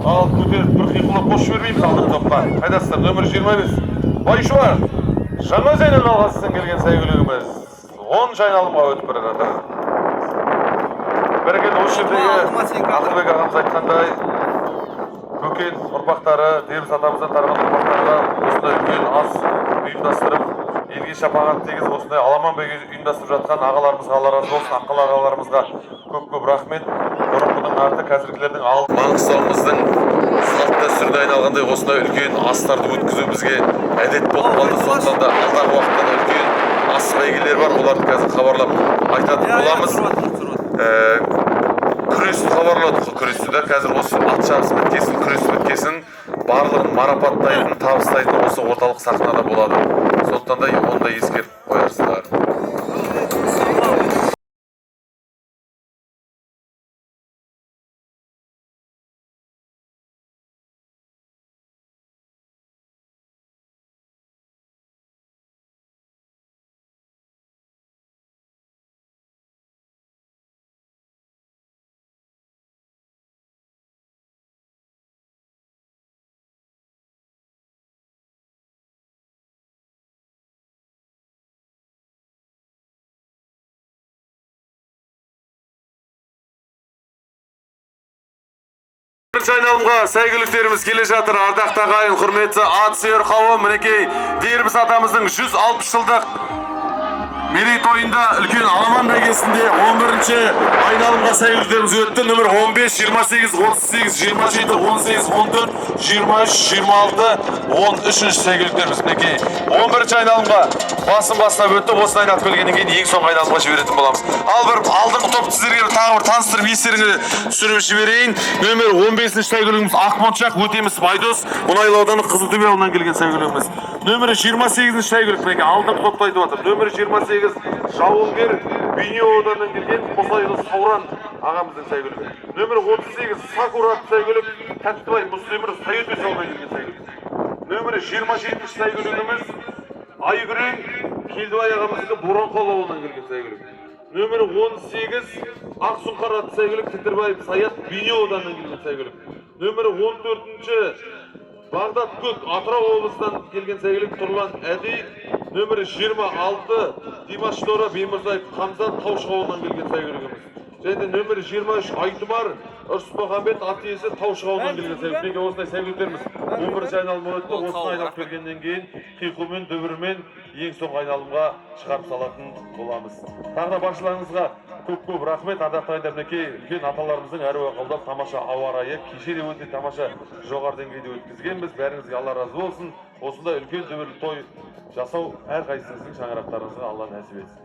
Ал көтеріп бір қиқулап қосып жібермейміз алдыңғы топқа. Қайдасыздар? Нөмір 25. Байшуар, жаңа зәйнен алғасысын келген сәйгүлігіміз 10 айналымға өтіп бара жатыр. Бәрекелді осы жердегі Ақылбек ағамыз айтқандай, Бөкен ұрпақтары, Дербіс атамыздан тараған ұрпақтарға осындай үлкен ас ұйымдастырып, елге шапағат тегіз осындай аламан бәйге ұйымдастырып жатқан ағаларымызға, алла разы болсын, ақыл ағаларымызға көп рахмет. Бұрынғының арты қазіргілердің алды. Маңғыстауымыздың салт дәстүріне айналғандай осындай үлкен астарды өткізу бізге әдет болып қалды. Сондықтан да алдағы уақытта үлкен ас бәйгелер бар. Оларды қазір хабарлап айтатын боламыз. Күресті хабарлады. Күресті де қазір осы ат жарысы біткесін, күрес біткесін барлығын марапаттайтын, табыстайтын осы орталық сахнада болады. Сондықтан да оны да ескеріп қоярсыздар. Бірінші айналымға сәйгүліктеріміз келе жатыр. Ардақты ағайын, құрметті ат сүйер қауым, мінекей Дербіс атамыздың 160 жылдық мерейтойында үлкен аламан бәйгесінде 11-ші айналымға сәйгүліктеріміз өтті. Нөмір 15, 28, 38, 27, 18, 14, 23, 26, 13-ші сәйгүліктеріміз мінекей 11-ші айналымға басын бастап өтті. Осыны айнатып келгеннен кейін ең соңғы айналымға жіберетін боламыз. Ал бір алдыңғы топты сіздерге тағы бір таныстырып естеріңізге түсіріп жіберейін. Нөмір 15-ші сәйгүлігіміз Ақмоншақ Өтеміс Байдос, Мұнайлы ауданы Қызылтөбе ауылынан келген сәйгүлігіміз. Нөмірі 28-ші сәйгүлік мінекей алдыңғы топты айтып жатыр. Нөмірі 28 Жауынгер Бейнеу ауданынан келген Қосайлы Сауран ағамыздың сәйгүлігі. Нөмірі 38 Сакура сәйгүлік Тәттібай Мұстемір Сайөтес ауылынан келген сәйгүлік. Нөмірі 27-ші сәйгүлігіміз Айгүрен Келдібай ағамыздың Боранқол ауылынан келген сәйгүлік. Нөмірі 18 Ақсұңқар атты сәйгүлік Тітірбаев Саят Бейнеу ауданынан келген сәйгүлік. Нөмірі 14-ші Бағдат Көк Атырау облысынан келген сәйгүлік Тұрлан Әдей. Нөмірі 26 Димаш Тора Беймырзаев Хамзат Таушық ауылынан келген сәйгүлігіміз. Және нөмірі 23 Айтұмар Ұрсымахамбет аты иесі Таушық ауылынан келген сәйгүлік. Осындай сәйгүліктеріміз 11-ші айналым өтті. Осыны айналып келгеннен кейін қиқумен, дүбірмен ең соңғы айналымға шығарып салатын боламыз. Тағы да басшыларыңызға көп рахмет. Ардақты ағайындар, мінекей үлкен аталарымыздың әруағы қолдап тамаша ауа райы, кеше де өте тамаша жоғары деңгейде өткізгенбіз. Бәріңізге Алла разы болсын. Осындай үлкен дүбірлі той жасау әрқайсыңыздың шаңырақтарыңызға Алла нәсіп етсін.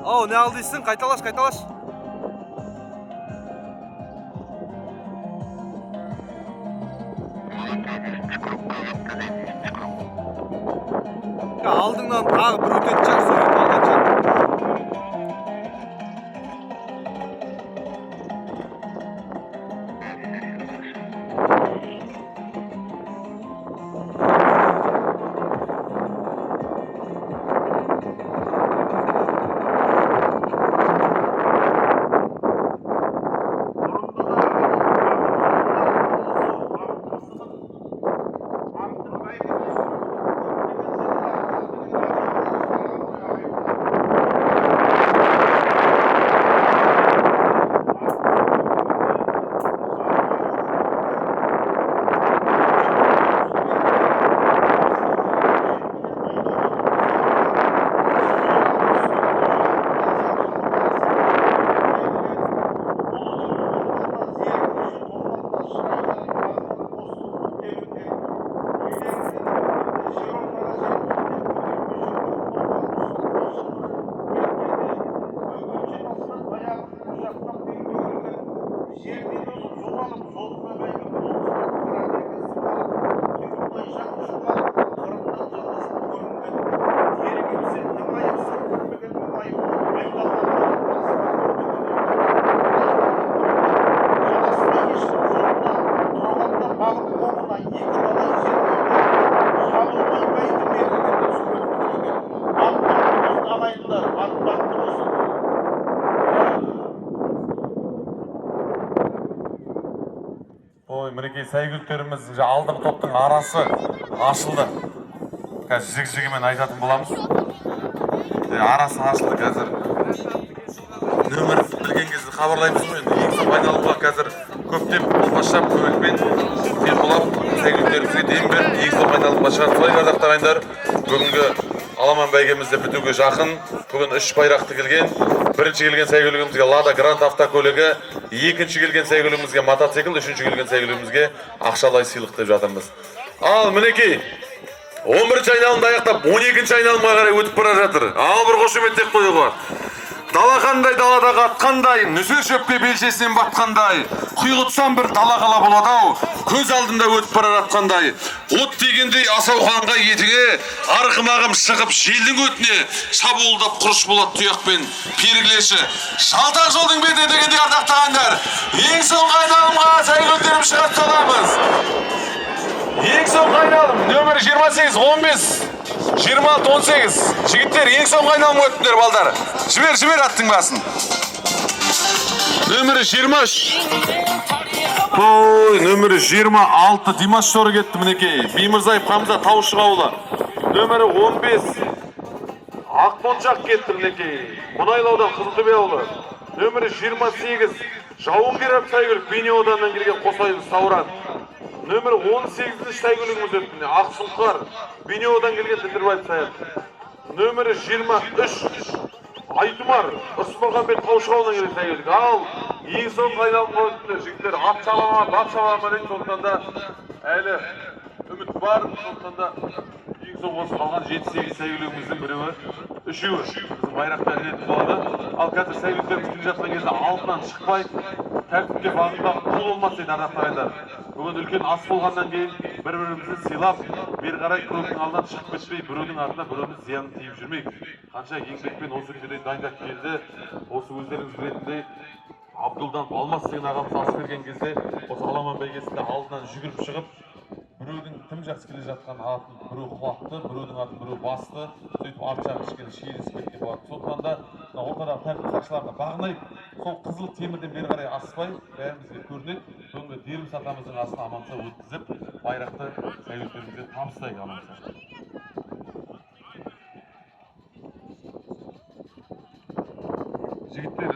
Ау, не алдыйсың? Қайталаш. Алдыңнан тағы бір өтетін шығар, сөйлеп алғанша. Мінекей сәйгүліктеріміз алдыңғы топтың арасы ашылды. Қазір жік-жігімен айтатын боламыз. Арасы ашылды қазір. Нөмір білген кезде хабарлаймыз ғой. Ең соңғы айналымға қазір көптеп қолпашап көмекпен терқолап сәйгүліктерімізге дем беріп ең соңғы айналымға шығарып солай ардақты ағайындар. Бүгінгі аламан бәйгемізді бітуге жақын. Бүгін 3 байрақты келген. Бірінші келген сәйгүлігімізге Лада Грант автокөлігі, екінші келген сәйгүлігімізге мотоцикл, үшінші келген сәйгүлігімізге ақшалай сыйлық деп жатырмыз. Ал мінекей 11-ші айналымды аяқтап 12-ші айналымға қарай өтіп бара жатыр. Ал бір қошеметтеп қоюға. Дала қандай даладағы атқандай, нөсер шөпке белшесінен батқандай, құйғытсам бір дала қала болады-ау, көз алдында өтіп бара жатқандай. От дегендей асау ханға етіңе, арғымағым шығып желдің өтіне, шабуылдап құрыш болады тұяқпен пергілеші. Шалтақ жолдың беті дегендей ардақты ағайындар, ең соңғы айналымға сәйгүліктерімізді шығарып саламыз. Ең соңғы айналым нөмір 28, 15, 26, 18. Жігіттер, ең соңғы айналым өттіңдер балдар. Жібер аттың басын. Нөмірі 23. Нөмірі 26 Димаш Шоры кетті мінекей. Беймырзаев Хамза Таушық ауылы. Nömeri 15. Akmonçak ketті мінекей. Мұнайлаудан Қызылтөбе ауылы. Нөмірі 28. Жауынгер атты сәйгүлік Бейнеауданнан келген Қосайын Сауран. Нөмірі 18-ші сәйгүлігіміз өтті. Ақсұңқар Бейнеаудан келген Тіндірбаев Саят. Нөмірі 23. Айтұмар Ұрсымағанбет Қаушқауынан келген сәйгүлік. Ал ең соңғы айналымға өтті. Жігіттер ат шабама, бат шабама дейді. Сондықтан да әлі үміт бар. Сондықтан да ең соңғы осы қалған 7-8 сәйгүлігіміздің біреуі, үшеуі біздің байрақты әділетін болады. Ал қазір сәйгүліктеріміз келе жатқан кезде алдынан шықпай, тәртіпке бағынбақ қол болмас дейді ардақты ағайындар. Бүгін үлкен ас болғаннан кейін бір-бірімізді сыйлап, бері қарай көптің алдынан шығып кетпей, біреудің артына біреудің зиянын тиіп жүрмейік. Қанша еңбекпен осы күнде дайындап келді, осы өздеріңіз білетіндей Абдулдан Алмас деген ағамыз ас берген кезде осы аламан бәйгесінде алдынан жүгіріп шығып, біреудің тым жақсы келе жатқан атын біреу құлатты, біреудің атын біреу басты, сөйтіп арт жағы кішкене шиеленісіп кеткен болады. Сондықтан да ортадағы тәртіп сақшыларына бағынайық, сол қызыл темірден бері қарай аспай, бәрімізге көрінеді. Бүгінгі Дербіс атамыздың астына аман-сау өткізіп, байрақты сәйгүліктерімізге табыстайық аман-сау. Жігіттер,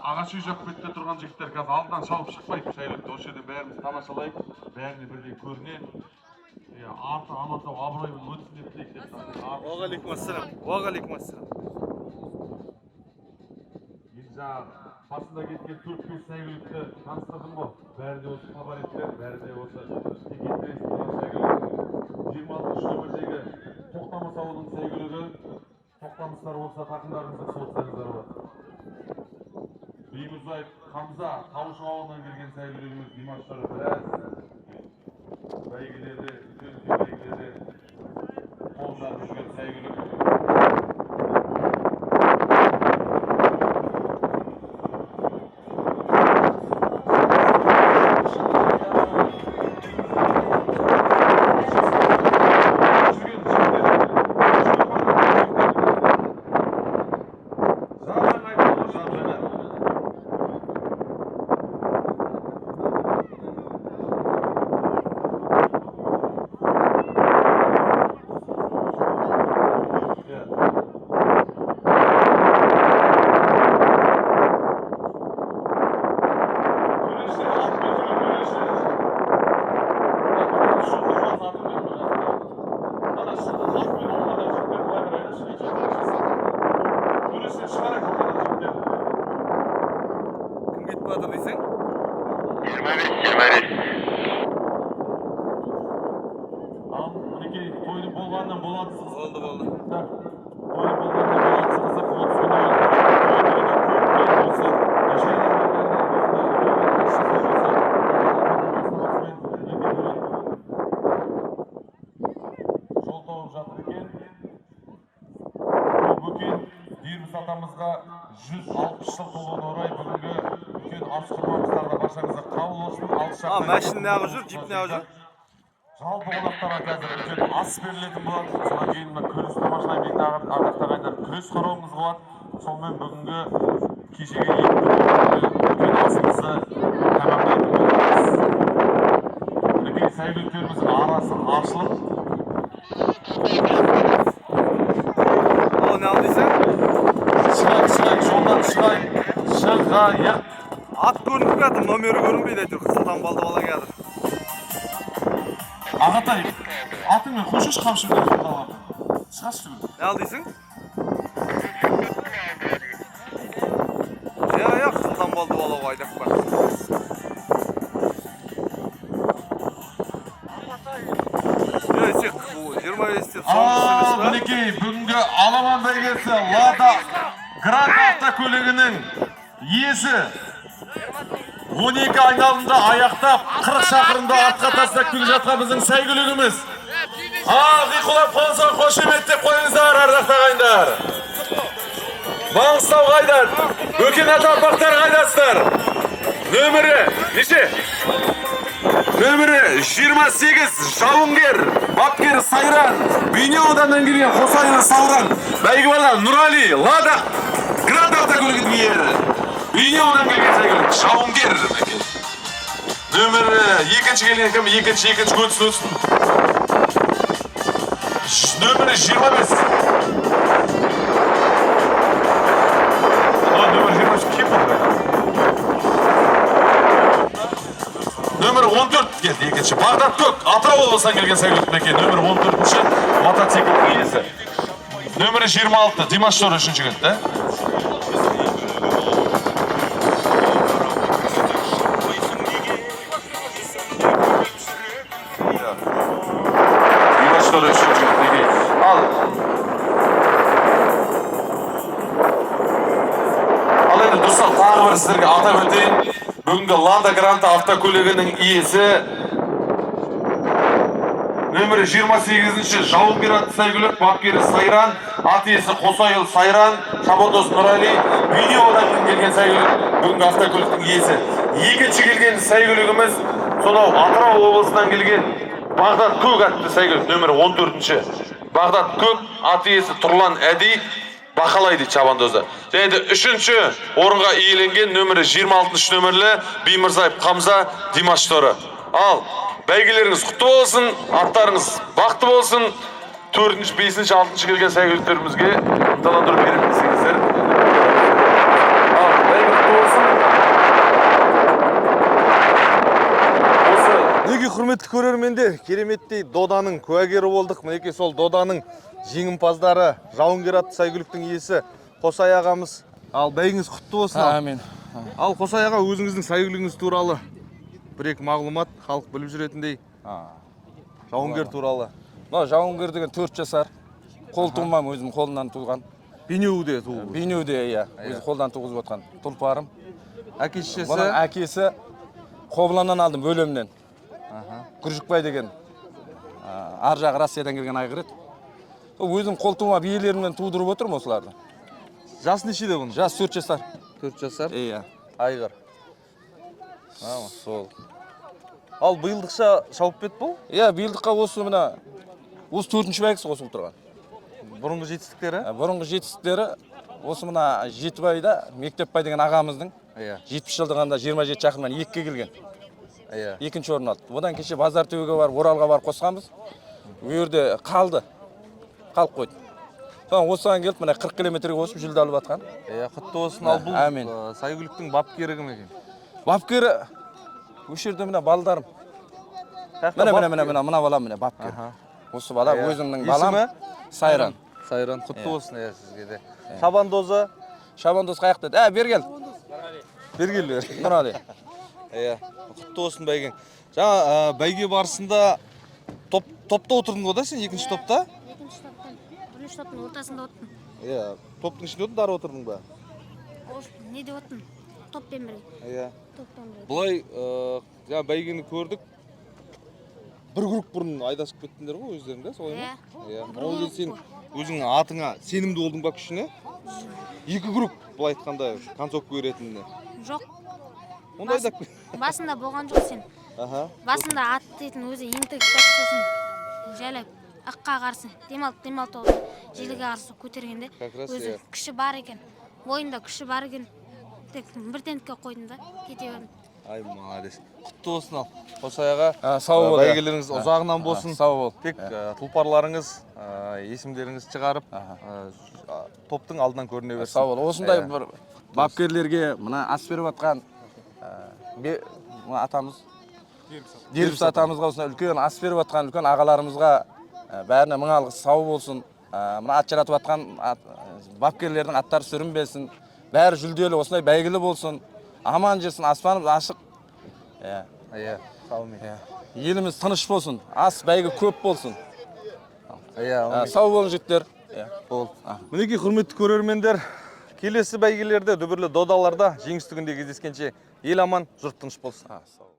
ағаш үй жақ бетте тұрған жігіттер қазір алдынан шауып шықпайды сәйгүлікті. Осы жерден бәріміз тамашалайық, бәріне бірдей көрінеді. Арты аман-сау абыроймен өтсін деп тілейік. Уағалейкумассалам. Уағалейкумассалам. Енді жаңағы басында кеткен 4-5 сәйгүлікті таныстырдым ғой. Бәрі де осы фавориттер, бәрі де осы текеттересін тұрған сәйгүлік. 26-шы нөмірдегі Тоқтамыс ауылының сәйгүлігі. Тоқтамыстар болса тақымдарыңызды соғытсаңыздар болады. Беймұрзаев Хамза Таушы ауылынан келген сәйгүлігіміз Димаштары біраз бәйгелерде, үлкен бәйгелерде қолдарып жүрген сәйгүлік. Атамызға 160 жыл толуына орай бүгінгі үлкен ас құрмамыздарда баршаңызға қабыл болсын. Мәшін неғып жүр, жип неғып жүр. Жалпы қонақтарға қазір үлкен ас берілетін болады. Содан кейін күрес тамашалаймын дейтін ардақты ағайындар күрес қарауымыз болады. Сонымен бүгінгі кешеге үлкен асымызды тәмамдайтын боламыз. Мінекей сәйгүліктеріміздің арасы ашылып. Не алдıysan? Шығайық, жолдан шығайық. Шығайық. At görünüp geldim, номері көрінбейді әйтеуір Қызылдан балды бала келді. Ағатай, атыңмен қошыш қамшымды жолдалап. Шығаш түгіл. Ne aldıysan? Ya Қызылдан балды бала қайдақ бар. Мінекей, бүгінгі аламан бәйгесі Лада Гранд автокөлігінің иесі 12 айналымда аяқтап 40 шақырымда артқа тастап келе жатқан біздің сәйгүлігіміз. Қиқулап қонса қошеметтеп қойыңыздар ардақты ағайындар. Маңғыстау қайдан? Бөкен ата ұрпақтар қайдасыздар? Нөмірі неше? Нөмірі 28 жауынгер, бапкер Сайран, Бейнеауданнан келген Қосайын Сауран, бәйгі бала Нұрали, Лада Гранд автокөлігінің иесі. Бейнеаудан келген сәйгүлік, жауынгер. Нөмірі екінші келген кім? Екінші көтсін өтсін. Nömірі 25. Nömірі 25 kim bu? Nömірі 14 geldi екінші. Бағдат Көк, Атырау облысынан келген сәйгүлік мінекей. Nömірі 14-ші мотоцикл иесі. Nömірі 26, Димаш Тор үшінші келді. Димаш Тор үшінші келді. Ал енді достар, тағы бір сіздерге атап өтейін. Бүгінгі Лада Гранта автокөлігінің иесі нөмірі 28-ші жауынгер атты сәйгүлік бапкері Сайран, ат иесі Қосайыл Сайран, Шабандоз Нұрали, Бейнеауданнан келген сәйгүлік бүгінгі автокөліктің иесі. Екінші келген сәйгүлігіміз сонау Атырау облысынан келген Бағдат Көк атты сәйгүлік нөмірі 14-ші. Бағдат Көк, ат иесі Тұрлан Әди, Бақалай дейді Шабандозы. Және де үшінші орынға иеленген нөмірі 26-шы нөмірлі Беймырзаев Қамза Димаш Торы. Ал, бәйгелеріңіз құтты болсын, аттарыңыз бақты болсын. 4-ші, 5-ші, 6-ші келген сәйгүліктерімізге ынталандыру беріп келсеңіздер. Ал, бәйге құтты болсын. Мінекей құрметті көрермендер, кереметтей доданың куәгері болдық. Мінекей сол доданың жеңімпаздары, жауынгер атты сәйгүліктің иесі Қосай ағамыз. Ал бәйгіңіз құтты болсын. Амин. Ал Қосай аға, өзіңіздің сәйгүлігіңіз туралы бір-екі мағлұмат халық біліп жүретіндей. Жауынгер туралы. Жауынгер деген 4 жасар. Қол туылмам, өзім қолынан туылған. Бейнеуде туылды. Бейнеуде, иә. Өзі қолдан туғызып отқан. Тұлпарым. Әке-шешесі? Бұның әкесі Қобыланнан алдым, бөлімнен. Күржікбай деген. Ар жағы Россиядан келген айғыр еді. Өзім қол туылма биелерімнен тудырып отырмын осыларды. Жас нешеде бұның? Жас 4 жасар. 4 жасар? Иә. Айғыр. Сол. Ал биылдықша шауып бет бұл? Иә, биылдыққа осы мына осы 4-ші бәйгісі қосылып тұрған. Бұрынғы жетістіктері? Бұрынғы жетістіктері осы мына Жетібайда Мектепбай деген ағамыздың 70 жылдығында 27 шақырымнан 2-ге келген. Екінші орын алды. Одан кеше Базар төбеге барып, Оралға барып қосқанбыз. Ол жерде қалды. Қалып қойды. Соң осыған келіп, мына 40 километрге осып жүлде алып жатқан. Құтты болсын. Ал бұл сәйгүліктің бапкері кім екен? Бапкері осы жерде мына балдарым. Мына балам міне бапкер. Осы бала өзімнің балам. Сайран. Сайран, құтты болсын сізге де. Шабандозы? Шабандоз қаяқта? Бер кел. Бер кел. Нұрали. Құтты болсын бәйгең. Жаңа бәйге барысында топта отырдың ғой да сен, екінші топта? Екінші топтан, бірінші топтың ортасында отырдым. Топтың ішінде отырдың, ары отырдың ба? Неде отырдым? Топпен бірге. Бұлай бәйгені көрдік. Бір групп бұрын айдасып кеттіңдер ғой өздеріңді, солай ма? Ол кезде сен өзіңнің атыңа сенімді болдың ба күшіне? Екі групп бұл айтқанда концовка беретініне. Жоқ. Ондай да басында болған жоқ сен. Басында ат дейтін өзі ентігіп сосын жайлап ыққа қарсы демалт олды желіге қарсы көтергенде өзі күші бар екен. Бойында күші бар екен. Тек бір тентке қойдым да кете бердім. Ай, молодец. Құтты болсын ал. Қосай аға, сау бол. Бәйгелеріңіз ұзағынан болсын. Сау бол. Тек тұлпарларыңыз, есімдеріңіз шығарып, топтың алдынан көріне берсін. Сау бол. Осындай бір бапкерлерге мына ас беріп атқан атамыз, Дербіс атамызға осындай үлкен ас беріп атқан үлкен ағаларымызға бәріне мың алғыс, сау болсын. Мына ат жаратып атқан бапкерлердің аттары сүрінбесін. Бәрі жүлделі, осындай бәйгілі болсын. Аман жүрсін, аспанымыз ашық. Еліміз тыныш болсын, ас бәйгі көп болсын. Сау болын жеттер. Мінекей құрметті көрермендер, келесі бәйгелерде, дүбірлі додаларда жеңістігінде кездескенше ел аман, жұрт тыныш болсын.